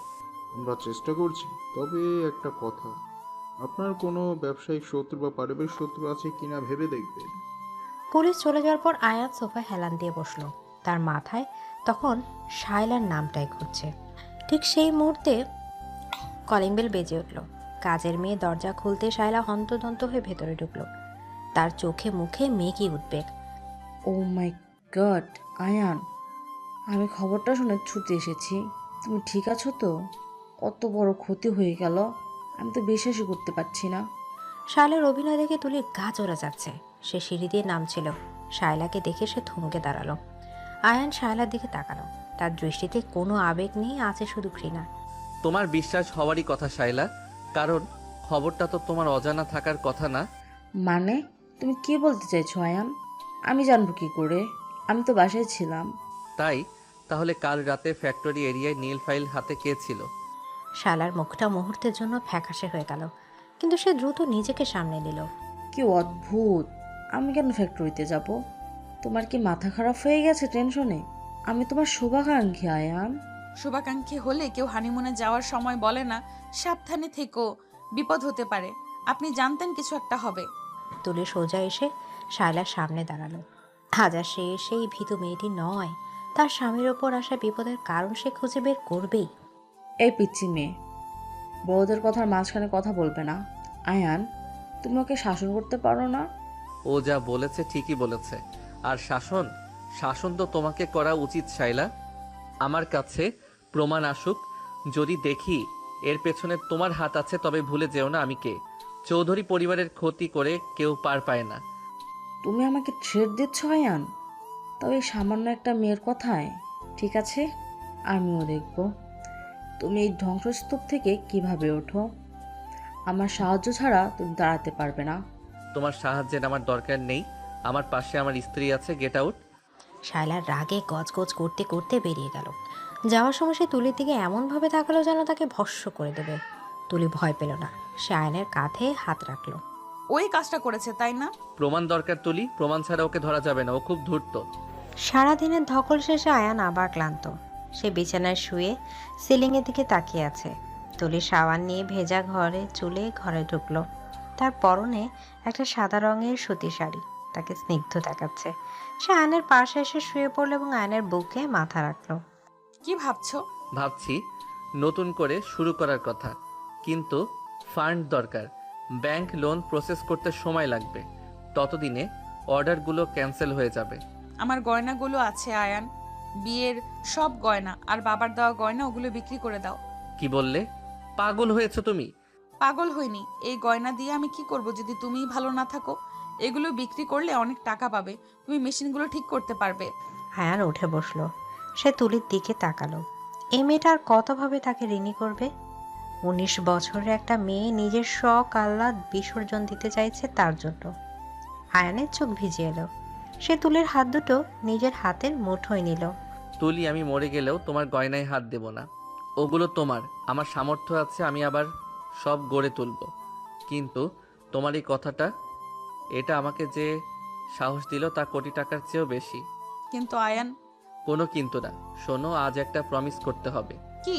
আমরা চেষ্টা করছি, তবে একটা কথা, আপনার কোনো ব্যবসায়িক শত্রু বা পারিবারিক শত্রু আছে কিনা ভেবে দেখবেন। পুলিশ চলে যাওয়ার পর আয়ান সোফায় হেলান দিয়ে বসলো। তার মাথায় তখন শায়লার নামটাই ঘুরছে। ঠিক সেই মুহূর্তে কলিং বেল বেজে উঠল। কাজের মেয়ে দরজা খুলতে শায়লা হন্তদন্ত হয়ে ভেতরে ঢুকলো। তার চোখে মুখে মেঘই উদ্বেগ। ও মাই গড আয়ান, আমি খবরটা শুনে ছুটে এসেছি। তুমি ঠিক আছো তো? কত বড় ক্ষতি হয়ে গেল, আমি তো বিশ্বাসই করতে পারছি না। শায়লার অভিনয় দেখে তুলির গা চড়ে যাচ্ছে। সে সিঁড়ি দিয়ে নামছিল। শায়লাকে দেখে সে থমকে দাঁড়ালো। আয়ান শায়লার দিকে তাকালো। তার দৃষ্টিতে কোনো আবেগ নেই, আছে শুধু ঘৃণা। তোমার বিশ্বাস হওয়ারই কথা শাইলা, কারণ খবরটা তো তোমার অজানা থাকার কথা না। মানে তুমি কি বলতে চাইছো আয়ান? আমি জানবো কি করে? আমি তো বাসায় ছিলাম। তাহলে কাল রাতে ফ্যাক্টরি এরিয়ায় নীল ফাইল হাতে কে ছিল? শালার মুখটা মুহূর্তের জন্য ফ্যাকাশে হয়ে গেল, কিন্তু সে দ্রুত নিজেকে সামনে নিল। কি অদ্ভুত! আমি কেন ফ্যাক্টরিতে যাব? তোমার কি মাথা খারাপ হয়ে গেছে টেনশনে? আমি তোমার শুভাকাঙ্ক্ষী আয়ান। শুভাকাঙ্ক্ষী হলে কেউ হানিমুনে যাওয়ার সময় বলে না সাবধানে থেকো, বিপদ হতে পারে? আপনি জানতেন কিছু একটা হবে। তুলে সোজা এসে শায়লার সামনে দাঁড়ালো। হাজার সে সেই ভীতু মেয়েটি নয়। তার স্বামীর ওপর আসা বিপদের কারণ সে খুঁজে বের করবেই। এই পিচ্ছি মেয়ে, বড়দের কথার মাঝখানে কথা বলবে না। আয়ান, তুমি ওকে শাসন করতে পারো না? ও যা বলেছে ঠিকই বলেছে। আর শাসন তো তোমাকে করা উচিত শাইলা। আমার কাছে প্রমাণ আসুক, যদি দেখি এর পেছনে তোমার হাত আছে, তবে ভুলে যেও না আমি কে। চৌধুরী পরিবারের ক্ষতি করে কেউ পার পায় না। তুমি আমাকে থ্রেট দিচ্ছ আয়ান? তবে এই সামান্য একটা মেয়ের কথায়? ঠিক আছে, আমিও দেখব তুমি এই ধ্বংসস্তূপ থেকে কিভাবে ওঠো। আমার সাহায্য ছাড়া তুমি দাঁড়াতে পারবে না। তোমার সাহায্যের আমার দরকার নেই, আমার পাশে আমার স্ত্রী আছে। Get out. শায়লার রাগে গজগজ করতে করতে বেরিয়ে গেল। যাওয়ার সময় সে তুলির দিকে এমনভাবে তাকালো যেন তাকে ভস্ম করে দেবে। তুলি ভয় পেল না। সে আয়নের কাঁধে হাত রাখলো। ওই কাজটা করেছে তাই না? প্রমাণ দরকার তুলি, প্রমাণ ছাড়া ওকে ধরা যাবে না, ও খুব ধূর্ত। সারাদিনের ধকল শেষে আয়ান আবার ক্লান্ত। সে বিছানায় শুয়ে সিলিংয়ের দিকে তাকিয়ে আছে। তুলি সাবান নিয়ে ভেজা চুলে ঘরে ঢুকলো। তার পরনে একটা সাদা রঙের সুতি শাড়ি তাকে স্নিগ্ধ দেখাচ্ছে। সে আয়নের পাশে এসে শুয়ে পড়লো এবং আয়নের বুকে মাথা রাখলো। কি ভাবছো? ভাবছি নতুন করে শুরু করার কথা, কিন্তু ফান্ড দরকার। ব্যাংক লোন প্রসেস করতে সময় লাগবে, ততদিনে অর্ডারগুলো ক্যান্সেল হয়ে যাবে। আমার গয়নাগুলো আছে আয়ান, বিয়ের সব গয়না আর বাবার দেওয়া গয়না, ওগুলো বিক্রি করে দাও। কি বললে? পাগল হয়েছো তুমি? পাগল হইনি। এই গয়না দিয়ে আমি কি করব যদি তুমিই ভালো না থাকো? এগুলো বিক্রি করলে অনেক টাকা পাবে, তুমি মেশিনগুলো ঠিক করতে পারবে। আয়ান উঠে বসলো। সে তুলির দিকে তাকালো। এই মেয়েটা আর কতভাবে তাকে ঋণী করবে? 19 বছরের একটা মেয়ে নিজের শখ আহ্লাদ বিসর্জন দিতে চাইছে তার জন্য। আয়ানের চোখ ভিজে এলো। সে তুলির হাত দুটো নিজের হাতের মুঠোয় নিল। তুলি, আমি মরে গেলেও তোমার গয়নায় হাত দেব না। ওগুলো তোমার। আমার সামর্থ্য আছে, আমি আবার সব গড়ে তুলব। কিন্তু তোমার এই কথাটা, এটা আমাকে যে সাহস দিল তা কোটি টাকার চেয়েও বেশি। কিন্তু আয়ান। কোনো কিন্তু না। শোনো, আজ একটা প্রমিস করতে হবে। কি?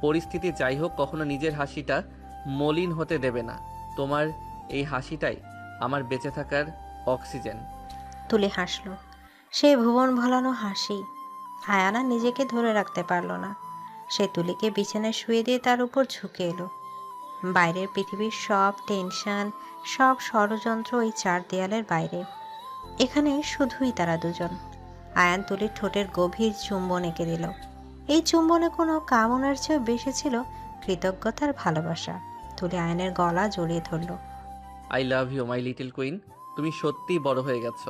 পরিস্থিতি যাই হোক, কখনো নিজের হাসিটা মলিন হতে দেবে না। তোমার এই হাসিটাই আমার বেঁচে থাকার অক্সিজেন। তুলি হাসলো। সে ভুবন ভোলানো হাসি। আয়ানা নিজেকে ধরে রাখতে পারল না। সে তুলিকে বিছানায় শুয়ে দিয়ে তার উপর ঝুঁকে এলো। বাইরের পৃথিবীর সব টেনশন, সব ষড়যন্ত্র ওই 4 দেয়ালের বাইরে। এখানে শুধুই তারা দুজন। আয়ান তুলির ঠোঁটের গভীর চুম্বন এঁকে দিল। এই চুম্বনে কোনো কামনার চেয়েও বেশি ছিল কৃতজ্ঞতার ভালোবাসা। তুলি আয়ানের গলা জড়িয়ে ধরল। I love you my little queen. তুমি সত্যিই বড় হয়ে গেছো।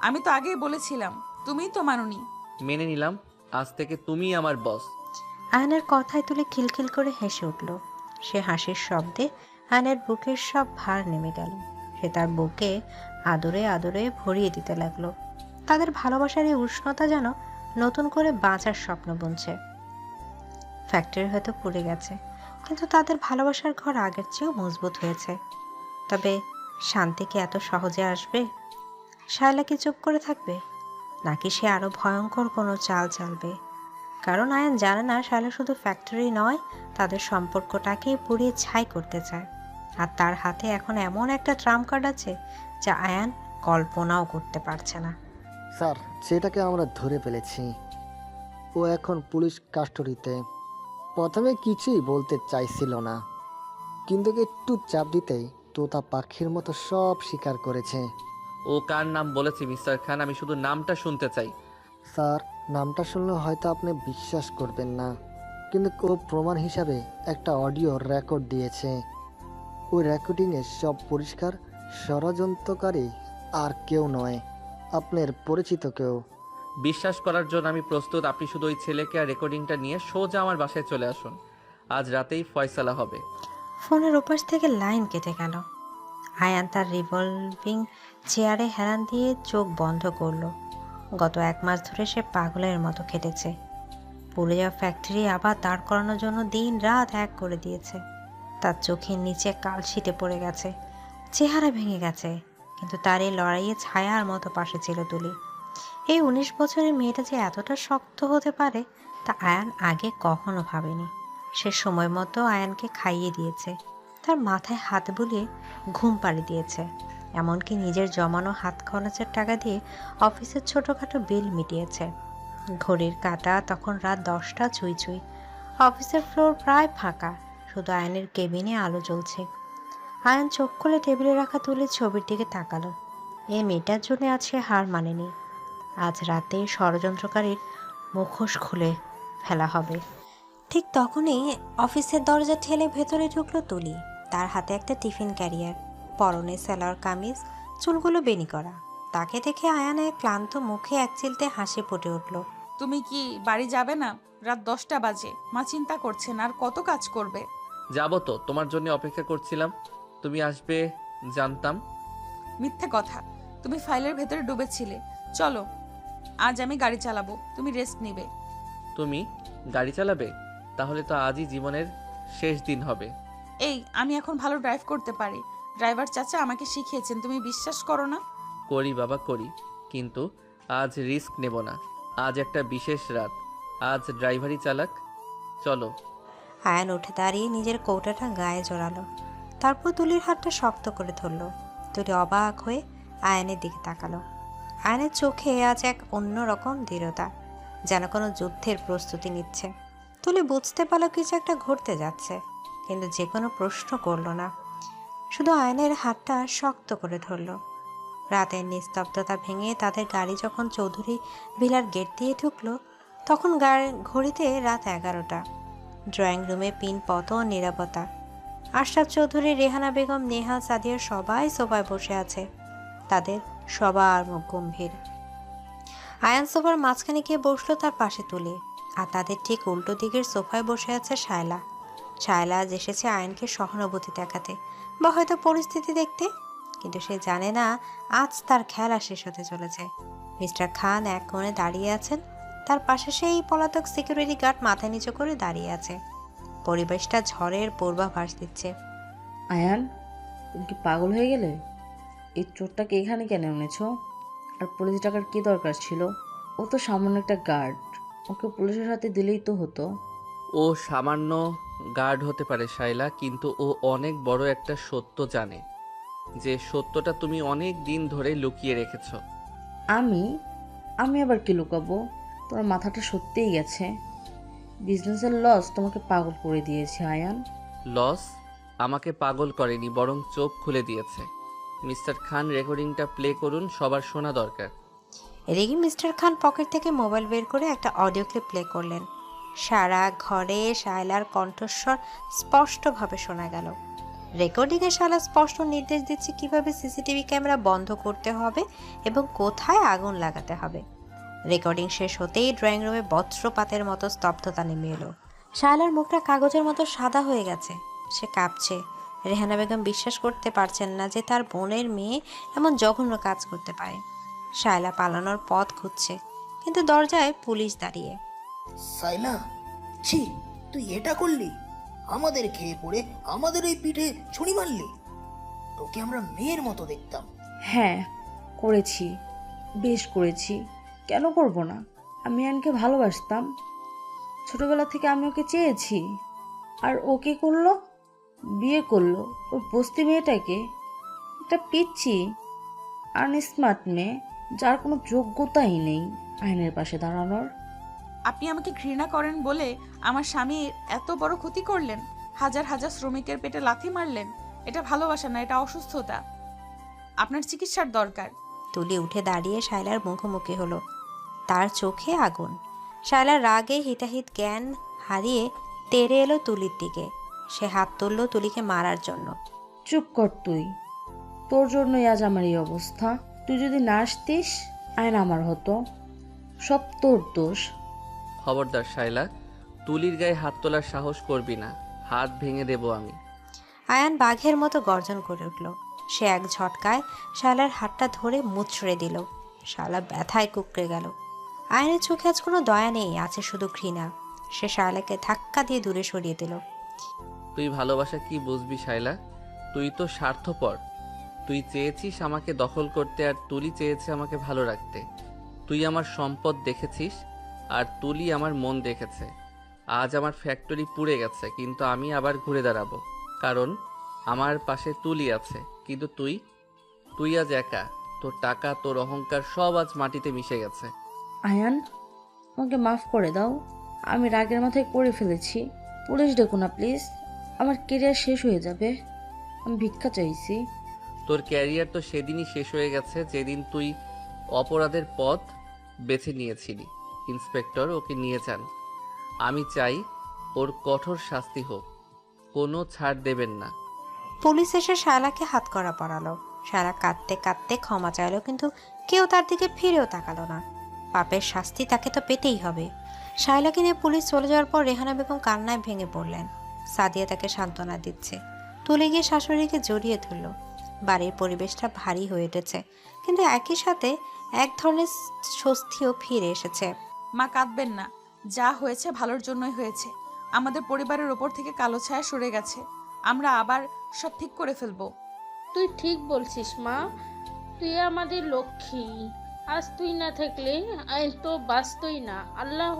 আমি তো আগেই বলেছিলাম, তুমিই তো মানোনি। মেনে নিলাম, আজ থেকে তুমিই আমার বস। আয়নের কথায় তুলে খিলখিল করে হেসে উঠল। সে হাসির শব্দে আয়নের বুকের সব ভার নেমে গেল। সে তার বুকে আদরে আদরে ভরিয়ে দিতে লাগলো। তাদের ভালোবাসার এই উষ্ণতা যেন নতুন করে বাঁচার স্বপ্ন বুনছে। ফ্যাক্টরি হয়তো পুড়ে গেছে, কিন্তু তাদের ভালোবাসার ঘর আগের চেয়েও মজবুত হয়েছে। তবে শান্তি কি এত সহজে আসবে? শায়লা কি চুপ করে থাকবে, নাকি সে আরো ভয়ঙ্কর কোনো চাল চালবে? কারণ আয়ান জানে না শায়লা শুধু ফ্যাক্টরি নয়, তাদের সম্পর্কটাকেই পুড়িয়ে ছাই করতে চায়। আর তার হাতে এখন এমন একটা ট্রাম্প কার্ড আছে যা আয়ান কল্পনাও করতে পারছে না। স্যার, সেটাকে আমরা ধরে ফেলেছি। ও এখন পুলিশ কাস্টডিতে। প্রথমে কিছুই বলতে চাইছিল না, কিন্তু একটু চাপ দিতেই তোতা পাখির মতো সব স্বীকার করেছে। ও কার নাম বলেছে মিস্টার খান? আমি শুধু নামটা শুনতে চাই। স্যার, নামটা শুনলে হয়তো আপনি বিশ্বাস করবেন না, কিন্তু ও প্রমাণ হিসাবে একটা অডিও রেকর্ড দিয়েছে। ওই রেকর্ডিংয়ে সব পরিষ্কার, ষড়যন্ত্রকারী আর কেউ নয়, আপনার পরিচিত কেউ। বিশ্বাস করার জন্য আমি প্রস্তুত। আপনি শুধু ওই ছেলেকে আর রেকর্ডিংটা নিয়ে সোজা আমার বাসায় চলে আসুন। আজ রাতেই ফয়সালা হবে। ফোনের ওপাশ থেকে লাইন কেটে গেল। আয়ান তার রিভলভিং চেয়ারে হেলান দিয়ে চোখ বন্ধ করলো। গত 1 মাস ধরে সে পাগলের মতো খেটেছে। পুড়ে যাওয়া ফ্যাক্টরি আবার দাঁড় করানোর জন্য দিন রাত এক করে দিয়েছে। তার চোখের নিচে কালশিটে পড়ে গেছে, চেহারা ভেঙে গেছে, কিন্তু তার এই লড়াইয়ে ছায়ার মতো পাশে ছিল তুলি। এই 19 বছরের মেয়েটা যে এতটা শক্ত হতে পারে তা আয়ান আগে কখনো ভাবেনি। সে সময় মতো আয়ানকে খাইয়ে দিয়েছে, তার মাথায় হাত বুলিয়ে ঘুম পাড়িয়ে দিয়েছে, এমনকি নিজের জমানো হাত খরচের টাকা দিয়ে অফিসের ছোটোখাটো বিল মিটিয়েছে। ঘড়ির কাঁটা তখন রাত 10টা ছুঁই ছুঁই। অফিসের ফ্লোর প্রায় ফাঁকা, শুধু আয়নের কেবিনে আলো জ্বলছে। আয়ন চোখ খুলে টেবিলে রাখা তুলে ছবির দিকে তাকালো। এই মেয়েটার জন্য আজ সে হার মানেনি। আজ রাতে ষড়যন্ত্রকারীর মুখোশ খুলে ফেলা হবে। ঠিক তখনই অফিসের দরজা ঠেলে ভেতরে ঢুকলো তুলি। তার হাতে একটা টিফিন ক্যারিয়ার, পরনে সালোয়ার কামিজ, চুলগুলো বেনি করা। তাকে দেখে আয়ানের ক্লান্ত মুখে এক চিলতে হাসি ফুটে উঠল। তুমি কি বাড়ি যাবে না? রাত 10টা বাজে, মা চিন্তা করছেন আর কত কাজ করবে। যাবো তো, তোমার জন্য অপেক্ষা করছিলাম। তুমি আসবে জানতাম। মিথ্যে কথা, তুমি ফাইলের ভেতরে ডুবেছিলে। চলো, আজ আমি গাড়ি চালাবো, তুমি রেস্ট নিবে। তুমি গাড়ি চালাবে? তাহলে তো আজই জীবনের শেষ দিন হবে। এই, আমি এখন ভালো ড্রাইভ করতে পারি। ড্রাইভার চাচা আমাকে শিখিয়েছেন, তুমি বিশ্বাস করো না? করি বাবা করি, কিন্তু আজ রিস্ক নেব না। আজ একটা বিশেষ রাত, আজ ড্রাইভারই চালাক। চলো। আয়ান উঠে দাঁড়িয়ে নিজের কৌটাটা গায়ে জড়ালো, তারপর তুলির হাতটা শক্ত করে ধরল। তুলি অবাক হয়ে আয়ানের দিকে তাকালো। আয়ানের চোখে আজ এক অন্যরকম দৃঢ়তা, যেন কোনো যুদ্ধের প্রস্তুতি নিচ্ছে। তুলি বুঝতে পারলো কিছু একটা ঘটতে যাচ্ছে, কিন্তু যে কোনো প্রশ্ন করলো না, শুধু আয়নের হাতটা শক্ত করে ধরল। রাতের নিস্তব্ধতা ভেঙে তাদের গাড়ি যখন চৌধুরী ভিলার গেট দিয়ে ঢুকলো, তখন ঘড়িতে রাত 11টা। ড্রয়িং রুমে পিন পতন নিরাপত্তা। আশরাফ চৌধুরী, রেহানা বেগম, নেহা, সাদিয়া সবাই সোফায় বসে আছে। তাদের সবার মুখ গম্ভীর। আয়ান সোফার মাঝখানে গিয়ে বসলো তার পাশে তুলে, আর তাদের ঠিক উল্টো দিকের সোফায় বসে আছে শায়লা। শায়লা আজ এসেছে আয়ানকে সহানুভূতি দেখাতে বা হয়তো পরিস্থিতি দেখতে, কিন্তু সে জানে না আজ তার খেলা শেষ হতে চলেছে। মিস্টার খান এক কোণে দাঁড়িয়ে আছেন, তার পাশে সেই পলাতক সিকিউরিটি গার্ড মাথা নিচু করে দাঁড়িয়ে আছে। পরিবেশটা ঝড়ের পূর্বাভাস দিচ্ছে। আয়ান, তুমি কি পাগল হয়ে গেলে? এই চোরটাকে এখানে কেন এনেছ? আর পুলিশ ডাকার কি দরকার ছিল? ও তো সামান্য একটা গার্ড, ওকে পুলিশের হাতে দিলেই তো হতো। ও সামান্য গার্ড হতে পারে শাইলা, কিন্তু ও অনেক বড় একটা সত্য জানে, যে সত্যটা তুমি অনেক দিন ধরে লুকিয়ে রেখেছ। আমি আমি আবার কি লুকাবো? তোমার মাথাটা সত্যিই গেছে। বিজনেসের লস তোমাকে পাগল করে দিয়েছে আয়ান। লস আমাকে পাগল করেনি, বরং চোখ খুলে দিয়েছে। মিস্টার খান, রেকর্ডিংটা প্লে করুন, সবার শোনা দরকার। এদিকে মিস্টার খান পকেট থেকে মোবাইল বের করে একটা অডিও ক্লিপ প্লে করলেন। সারা ঘরে শায়লার কণ্ঠস্বর স্পষ্টভাবে শোনা গেল। রেকর্ডিংয়ে শায়লা স্পষ্ট নির্দেশ দিচ্ছে কিভাবে সিসিটিভি ক্যামেরা বন্ধ করতে হবে এবং কোথায় আগুন লাগাতে হবে। রেকর্ডিং শেষ হতেই ড্রয়িং রুমে বজ্রপাতের মতো স্তব্ধতা নেমে এলো। শায়লার মুখটা কাগজের মতো সাদা হয়ে গেছে, সে কাঁপছে। রেহানা বেগম বিশ্বাস করতে পারছেন না যে তার বোনের মেয়ে এমন জঘন্য কাজ করতে পারে। শায়লা পালানোর পথ খুঁজছে, কিন্তু দরজায় পুলিশ দাঁড়িয়ে। সাইলা, ছি, তুই এটা করলি? আমাদের খেয়ে পড়ে আমাদের এই পিঠে ছুরি মারলি? তোকে আমরা মেয়ের মতো দেখতাম। হ্যাঁ করেছি, বেশ করেছি। কেন করব না? আমি আয়ানকে ভালোবাসতাম, ছোটবেলা থেকে আমি ওকে চেয়েছি। আর ও কি করলো? বিয়ে করলো ওই বস্তি মেয়েটাকে, একটা পিচ্ছি আনস্মার্ট মেয়ে। যার কোনো যোগ্যতাই নেই আয়নের পাশে দাঁড়ানোর। আপনি আমাকে ঘৃণা করেন বলে আমার স্বামীর এত বড় ক্ষতি করলেন, হাজার হাজার শ্রমিকের পেটে লাথি মারলেন। এটা ভালোবাসা না, এটা অসুস্থতা। আপনার চিকিৎসার দরকার। তুলি উঠে দাঁড়িয়ে শায়লার মুখোমুখি হলো। তার চোখে আগুন। শায়লার রাগে হিতাহিত জ্ঞান হারিয়ে তেড়ে এলো তুলির দিকে। সে হাত তুলল তুলিকে মারার জন্য। চুপ কর তুই, তোর জন্যই আজ আমার এই অবস্থা। তুই যদি না আসতিস আয়ন আমার হতো। সব তোর দোষ। খবরদার শায়লা, তুলির গায়ে হাত তোলার সাহস করবি না, হাত ভেঙে দেবো আমি। আয়ান বাঘের মতো গর্জন করে উঠল। সে এক ঝটকায় শায়লার হাতটা ধরে মুচড়ে দিল। শায়লা ব্যথায় কুঁকড়ে গেল। আয়নের চোখে আজ কোনো দয়া নেই, আছে শুধু ঘৃণা। সে শায়লাকে ধাক্কা দিয়ে দূরে সরিয়ে দিল। তুই ভালোবাসা কি বুঝবি শায়লা? তুই তো স্বার্থপর। তুই চেয়েছিস আমাকে দখল করতে, আর তুলি চেয়েছে আমাকে ভালো রাখতে। তুই আমার সম্পদ দেখেছিস, আর তুলি আমার মন দেখেছে। আজ আমার ফ্যাক্টরি পুড়ে গেছে, কিন্তু আমি আবার ঘুরে দাঁড়াবো, কারণ আমার পাশে তুলি আছে। কিন্তু তুই আজ একা। তোর টাকা, তোর অহংকার সব আজ মাটিতে মিশে গেছে। আয়ান, আমাকে মাফ করে দাও। আমি রাগের মাথায় করে ফেলেছি। পুলিশ ডেকো না প্লিজ, আমার কেরিয়ার শেষ হয়ে যাবে। আমি ভিক্ষা চাইছি। তোর ক্যারিয়ার তো সেদিনই শেষ হয়ে গেছে যেদিন তুই অপরাধের পথ বেছে নিয়েছিলি। ইন্সপেক্টর, ওকে নিয়ে যান। আমি চাই ওর কঠোর শাস্তি হোক, কোনো ছাড় দেবেন না। পুলিশ এসে শায়লাকে হাতকড়া পরালো। শায়লা কাঁদতে কাঁদতে ক্ষমা চাইলো, কিন্তু কেউ তার দিকে ফিরেও তাকালো না। পাপের শাস্তি তাকে তো পেতেই হবে। শায়লাকে নিয়ে পুলিশ চলে যাওয়ার পর রেহানা বেগম কান্নায় ভেঙে পড়লেন। সাদিয়া তাকে সান্ত্বনা দিচ্ছে। তুলে গিয়ে শাশুড়িকে জড়িয়ে ধরল। বাড়ির পরিবেশটা ভারী হয়ে উঠেছে, কিন্তু একই সাথে এক ধরনের স্বস্তিও ফিরে এসেছে। মা, কাঁদবেন না। যা হয়েছে ভালোর জন্যই হয়েছে। আমাদের পরিবারের ওপর থেকে কালো ছায়া সরে গেছে। আমরা আবার সব ঠিক করে ফেলবো। তুই ঠিক বলছিস মা, তুই আমাদের লক্ষ্মী। আজ তুই না থাকলে আইন তো বাঁচতই না। আল্লাহ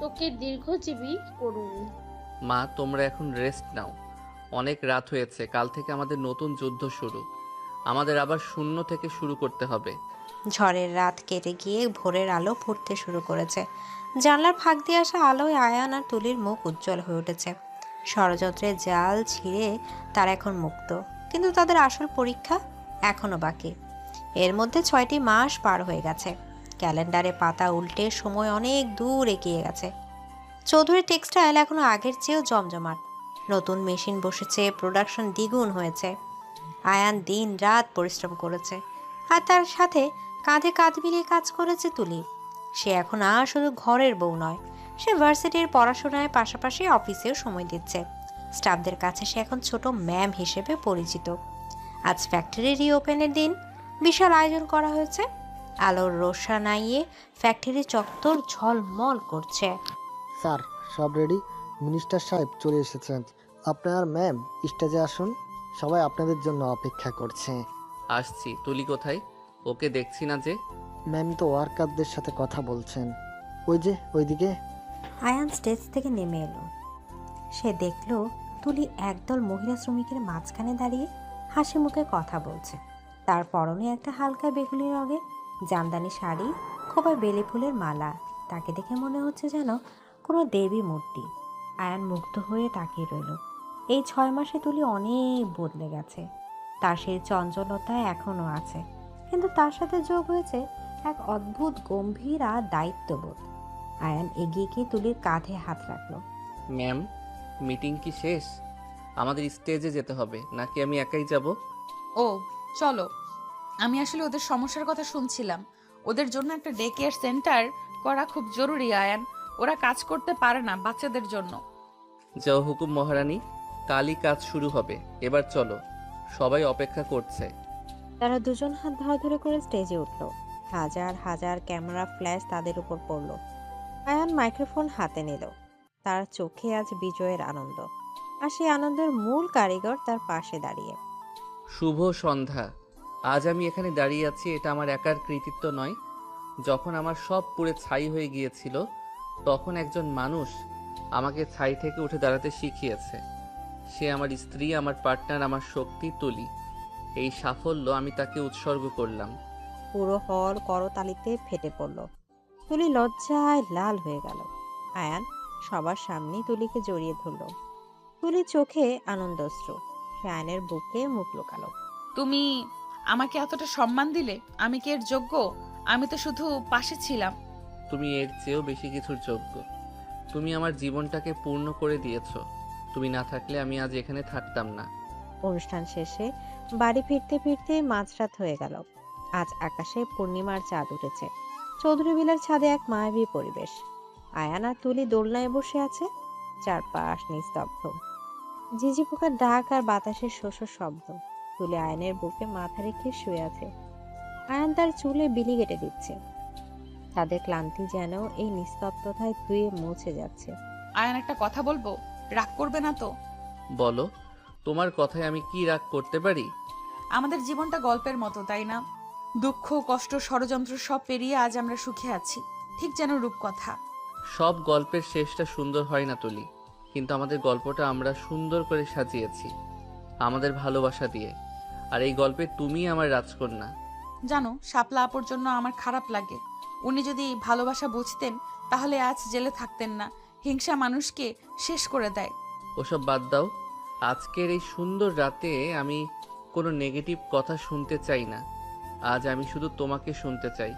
তোকে দীর্ঘজীবী করুন। মা, তোমরা এখন রেস্ট নাও। অনেক রাত হয়েছে, কাল থেকে আমাদের নতুন যুদ্ধ শুরু। আমাদের আবার শূন্য থেকে শুরু করতে হবে। ঝড়ের রাত কেটে গিয়ে ভোরের আলো ফুটতে শুরু করেছে। জানলার ফাঁক দিয়ে আসা আলোয় আয়ান আর তুলির মুখ উজ্জ্বল হয়ে উঠেছে। ষড়যন্ত্রের জাল ছিঁড়ে তারা এখন মুক্ত, কিন্তু তাদের আসল পরীক্ষা এখনো বাকি। এর মধ্যে 6টি মাস পার হয়ে গেছে। ক্যালেন্ডারে পাতা উল্টে সময় অনেক দূর এগিয়ে গেছে। চৌধুরী টেক্সটাইল এখনো আগের চেয়েও জমজমাট। নতুন মেশিন বসেছে, প্রোডাকশন দ্বিগুণ হয়েছে। আয়ান দিন রাত পরিশ্রম করেছে, আর তার সাথে কাঁধে কাঁধ মিলিয়ে কাজ করেছে তুলি। সে এখন আর শুধু ঘরের বউ নয়, সে ভার্সিটির পড়াশোনায় পাশাপাশি অফিসেও সময় দিচ্ছে। স্টাফদের কাছে সে এখন ছোট ম্যাম হিসেবে পরিচিত। আজ ফ্যাক্টরি রিওপেনের দিন। বিশাল আয়োজন করা হয়েছে। আলোর রোশনাইয়ে ফ্যাক্টরি চত্বর ঝলমল করছে। স্যার, সব রেডি। মিনিস্টার সাহেব চলে এসেছেন। আপনার ম্যাম স্টেজে আসুন, সবাই আপনাদের জন্য অপেক্ষা করছে। আসছি। তুলি কোথায়? ওকে দেখছি না যে। ম্যাম তো ওয়ার্কারদের সাথে কথা বলছেন, ওই যে ওইদিকে। আয়ান স্টেজ থেকে নেমে এলো। সে দেখল তুলি একদল মহিলা শ্রমিকের মাঝখানে দাঁড়িয়ে হাসি মুখে কথা বলছে। তার পরনে একটা হালকা বেগুনি রঙের জামদানি শাড়ি, খোপায় বেলি ফুলের মালা। তাকে দেখে মনে হচ্ছে যেন কোনো দেবী মূর্তি। আয়ান মুগ্ধ হয়ে তাকিয়ে রইল। এই 6 মাসে তুলি অনেক বদলে গেছে। তার সেই চঞ্চলতা এখনও আছে, কিন্তু তার সাথে যোগ হয়েছে এক অদ্ভুত গম্ভীর আর দায়িত্ববোধ। আয়ান এগিয়ে গিয়ে তুলির কাঁধে হাত রাখল। ম্যাম, মিটিং কি শেষ? আমাদের স্টেজে যেতে হবে নাকি আমি একাই যাব? ও, চলো। আমি আসলে ওদের সমস্যার কথা শুনছিলাম। ওদের জন্য একটা ডে কেয়ার সেন্টার করা খুব জরুরি আয়ান। ওরা কাজ করতে পারে না বাচ্চাদের জন্য। যাও হুকুম মহারানী, কালই কাজ শুরু হবে। এবার চলো, সবাই অপেক্ষা করছে। তারা দুজন হাত ধরাধরি করে স্টেজে উঠল। হাজার হাজার ক্যামেরা ফ্ল্যাশ তাদের উপর পড়ল। আয়ান মাইক্রোফোন হাতে নিল। তার চোখে আজ বিজয়ের আনন্দ, আর সেই আনন্দের মূল কারিগর তার পাশে দাঁড়িয়ে। শুভ সন্ধ্যা। আজ আমি এখানে দাঁড়িয়ে আছি, এটা আমার একার কৃতিত্ব নয়। যখন আমার সব পুড়ে ছাই হয়ে গিয়েছিল, তখন একজন মানুষ আমাকে ছাই থেকে উঠে দাঁড়াতে শিখিয়েছে। সে আমার স্ত্রী, আমার পার্টনার, আমার শক্তি তুলি। এই সাফল্য আমি তাকে উৎসর্গ করলাম। ও পুরো হল করতালিতে ফেটে পড়ল। তুলি লজ্জায় লাল হয়ে গেল। আয়ান সবার সামনে তুলিকে জড়িয়ে ধরল। তুলির চোখে আনন্দশ্রু। সে আয়নের বুকে মুখ লুকালো। তুমি আমাকে এতটা সম্মান দিলে, আমি কি এর যোগ্য? আমি তো শুধু পাশে ছিলাম। তুমি এর চেয়েও বেশি কিছুর যোগ্য। তুমি আমার জীবনটাকে পূর্ণ করে দিয়েছো। তুমি না থাকলে আমি আজ এখানে থাকতাম না। অনুষ্ঠান শেষে বাড়ি ফিরতে ফিরতে মাঝরাত হয়ে গেল। আজ আকাশে পূর্ণিমার চাঁদ উঠেছে। চৌধুরী বিলার ছাদে এক মায়াবী পরিবেশ। আয়ান আর তুলি দোলনায় বসে আছে। চারপাশ নিস্তব্ধ। ঝিঝি পোকার ডাক আর বাতাসের শোষ শব্দ। তুলি আয়নের বুকে মাথা রেখে শুয়ে আছে। আয়ান তার চুলে বিলি কেটে দিচ্ছে। তাদের ক্লান্তি যেন এই নিস্তব্ধতায় ধুয়ে মুছে যাচ্ছে। আয়ান, একটা কথা বলবো? রাগ করবে না তো? বলো, তোমার কথায় আমি কি রাগ করতে পারি? আমাদের জীবনটা গল্পের মতো, তাই না? দুঃখ, কষ্ট, ষড়যন্ত্র সব পেরিয়ে আজ আমরা সুখে আছি, ঠিক যেন রূপকথা। সব গল্পের শেষটা সুন্দর হয় না তুলি, কিন্তু আমাদের গল্পটা আমরা সুন্দর করে সাজিয়েছি আমাদের ভালোবাসা দিয়ে। আর এই গল্পে তুমি আমার রাজকন্যা। জানো, শাপলা আপুর জন্য আমার খারাপ লাগে। উনি যদি ভালোবাসা বুঝতেন তাহলে আজ জেলে থাকতেন না। হিংসা মানুষকে শেষ করে দেয়। ওসব বাদ দাও। আজকের এই সুন্দর রাতে আমি কোনো নেগেটিভ কথা শুনতে চাই না। আজ আমি শুধু তোমাকে শুনতে চাই,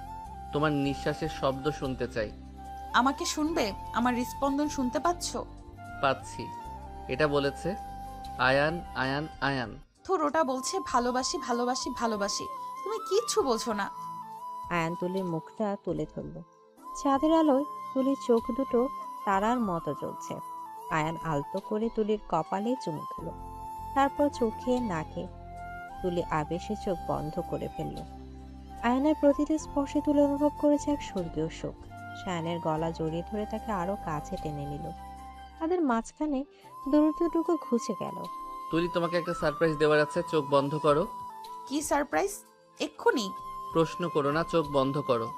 তোমার নিঃশ্বাসের শব্দ শুনতে চাই। আমাকে শুনবে? আমার হৃদস্পন্দন শুনতে পাচ্ছ? পাচ্ছি। এটা বলেছে আয়ান, আয়ান, আয়ান। থুর, ওটা বলছে ভালোবাসি, ভালোবাসি, ভালোবাসি। তুমি কিচ্ছু বলছো না। আয়ান তুলির মুখটা তুলে ধরল। চাঁদের আলোয় তুলির চোখ দুটো তারার মতো জ্বলছে। আয়ান আলতো করে তুলির কপালে চুমু খেল, তারপর চোখে নাকে। তুলি আবেশে চোখ বন্ধ করে ফেলল। আয়ানের প্রতিটি স্পর্শে তুলে অনুভব করেছে এক স্বর্গীয় সুখ। আয়ানের গলা জড়িয়ে ধরে তাকে আরো কাছে টেনে নিল। তাদের মাঝখানে দূরত্বটুকু ঘুচে গেল। তুলি, তোমাকে একটা সারপ্রাইজ দেওয়ার আছে, চোখ বন্ধ করো। কি সারপ্রাইজ? এক্ষুনি? প্রশ্ন করো না, চোখ বন্ধ করো।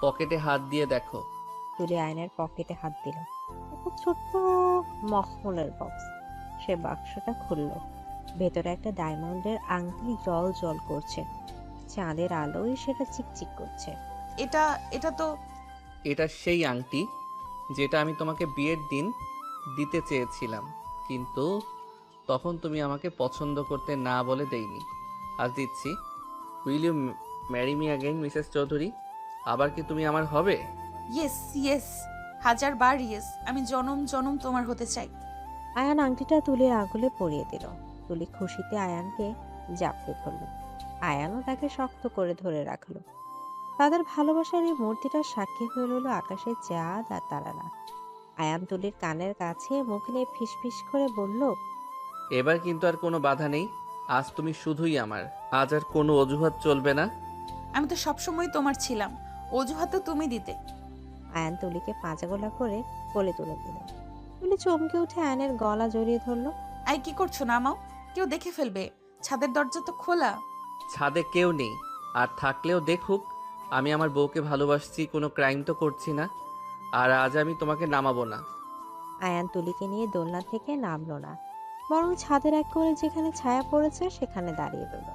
পকেটে হাত দিয়ে দেখো। তুলি আয়নের পকেটে হাত দিল। একটা ছোট্ট মখমলের বক্স। সে বাক্সটা খুলল। ভেতরে একটা ডায়মন্ডের আংটি জল জল করছে। চাঁদের আলোয় সেটা চিকচিক করছে। এটা এটা তো এটা সেই আংটি যেটা আমি তোমাকে বিয়ের দিন দিতে চেয়েছিলাম, কিন্তু তখন তুমি আমাকে পছন্দ করতে না বলে দেইনি। আজ দিচ্ছি। Will you marry me again Mrs Chowdhury? আবার কি তুমি আমার হবে? ইয়েস, ইয়েস, 1000 বার ইয়েস। আমি জনম জনম তোমার হতে চাই। আয়ান আংটিটা তুলির আঙুলে পরিয়ে দিল। তুলি খুশিতে আয়ানকে জাপটে ধরল। আয়ানও তাকে শক্ত করে ধরে রাখলো। তাদের ভালোবাসার এই মূর্তিটা সাক্ষী হয়ে রইল আকাশের চাঁদ আর তারারা। আয়ান তুলির কানের কাছে মুখ নিয়ে ফিসফিস করে বলল, এবার কিন্তু আর কোনো বাধা নেই। আজ তুমি শুধুই আমার। আজ আর কোনো অজুহাত চলবে না। আমি তো সবসময় তোমার ছিলাম, অজুহাত তো তুমি দিতে। আয়ান তুলিকে পাঁচাগোলা করে কোলে তুলে দিল। তুলি চমকে উঠে আয়ানের গলা জড়িয়ে ধরল। আই, কি করছো? নামাও, কেউ দেখে ফেলবে। ছাদের দরজা তো খোলা। ছাদে কেউ নেই, আর থাকলেও দেখুক। আমি আমার বউকে ভালোবাসছি, কোনো ক্রাইম তো করছি না। আর আজ আমি তোমাকে নামাবো না। আয়ান তুলিকে নিয়ে দোলনা থেকে নামলো না, বরং ছাদের এক কোণে যেখানে ছায়া পড়েছে সেখানে দাঁড়িয়ে রইল।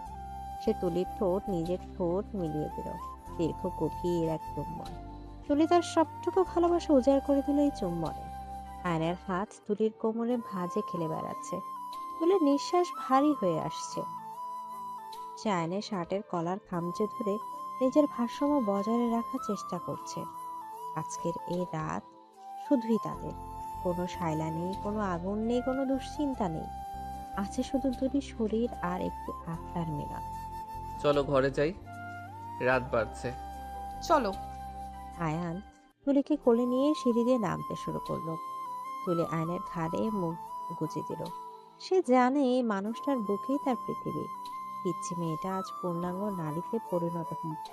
সে তুলির ঠোঁট নিজের ঠোঁট মিলিয়ে দিল। দীর্ঘ গভীর এক চুম্বন। তুলি তার সবটুকু ভালোবাসা উজাড় করে দিল এই চুম্বনে। আয়নের হাত তুলির কোমরে ভাঁজে খেলে বেড়াচ্ছে। তুলির নিঃশ্বাস ভারী হয়ে আসছে। সে আয়নের শার্টের কলার খামচে ধরে নিজের ভারসাম্য বজায় রাখার চেষ্টা করছে। আজকের এই রাত শুধুই তাদের। কোনো শায়লা নেই, কোনো আগুন নেই, কোনো দুশ্চিন্তা নেই। আছে শুধু দুটি শরীর আর একটি আত্মার মিলন। চলো ঘরে যাই, রাত বাড়ছে। চলো। আয়ান তুলিকে কোলে নিয়ে সিঁড়ি দিয়ে নামতে শুরু করলো। তুলি আয়নের ঘাড়ে মুখ গুজে দিল। সে জানে এই মানুষটার বুকেই তার পৃথিবী। পিচ্ছি মেয়েটা আজ পূর্ণাঙ্গ নারীতে পরিণত হয়েছে,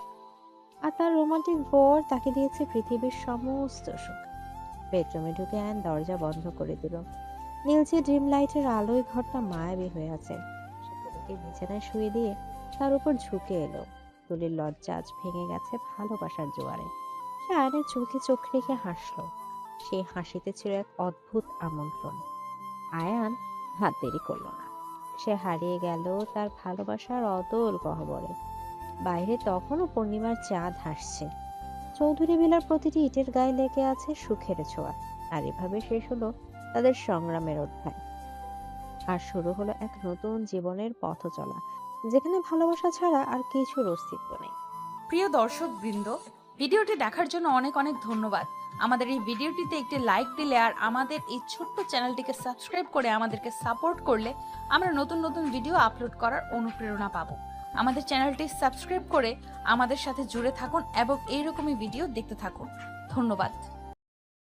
আর তার রোমান্টিক বর তাকে দিয়েছে পৃথিবীর সমস্ত সুখ। বেডরুমে ঢুকে আয়ন দরজা বন্ধ করে দিল। নীলচে ড্রিম লাইটের আলোয় ঘরটা মায়াবী হয়ে আছে। সে তুলিকে বিছানায় শুয়ে দিয়ে তার উপর ঝুঁকে এলো। তুলির লজ্জা আজ ভেঙে গেছে ভালোবাসার জোয়ারে। সে আয়নের চোখে চোখ রেখে হাসলো। সেই হাসিতে ছিল এক অদ্ভুত আমন্ত্রণ। আয়ান হাত দেরি করলো না। সে হারিয়ে গেল তার ভালোবাসার অতল গহ্বরে। বাইরে তখনও পূর্ণিমার চাঁদ হাসছে। চৌধুরী ভিলার প্রতিটি ইটের গায়ে লেগে আছে সুখের ছোঁয়া। আর এভাবে শেষ হলো তাদের সংগ্রামের অধ্যায়। আর শুরু হলো এক নতুন জীবনের পথ চলা, যেখানে ভালোবাসা ছাড়া আর কিছুর অস্তিত্ব নেই। প্রিয় দর্শক বৃন্দ, ভিডিওটি দেখার জন্য অনেক অনেক ধন্যবাদ। আমাদের এই ভিডিওটিতে একটি লাইক দিলে আর আমাদের এই ছোট্ট চ্যানেলটিকে সাবস্ক্রাইব করে আমাদেরকে সাপোর্ট করলে আমরা নতুন নতুন ভিডিও আপলোড করার অনুপ্রেরণা পাবো। আমাদের চ্যানেলটি সাবস্ক্রাইব করে আমাদের সাথে জুড়ে থাকুন এবং এইরকমই ভিডিও দেখতে থাকুন। ধন্যবাদ।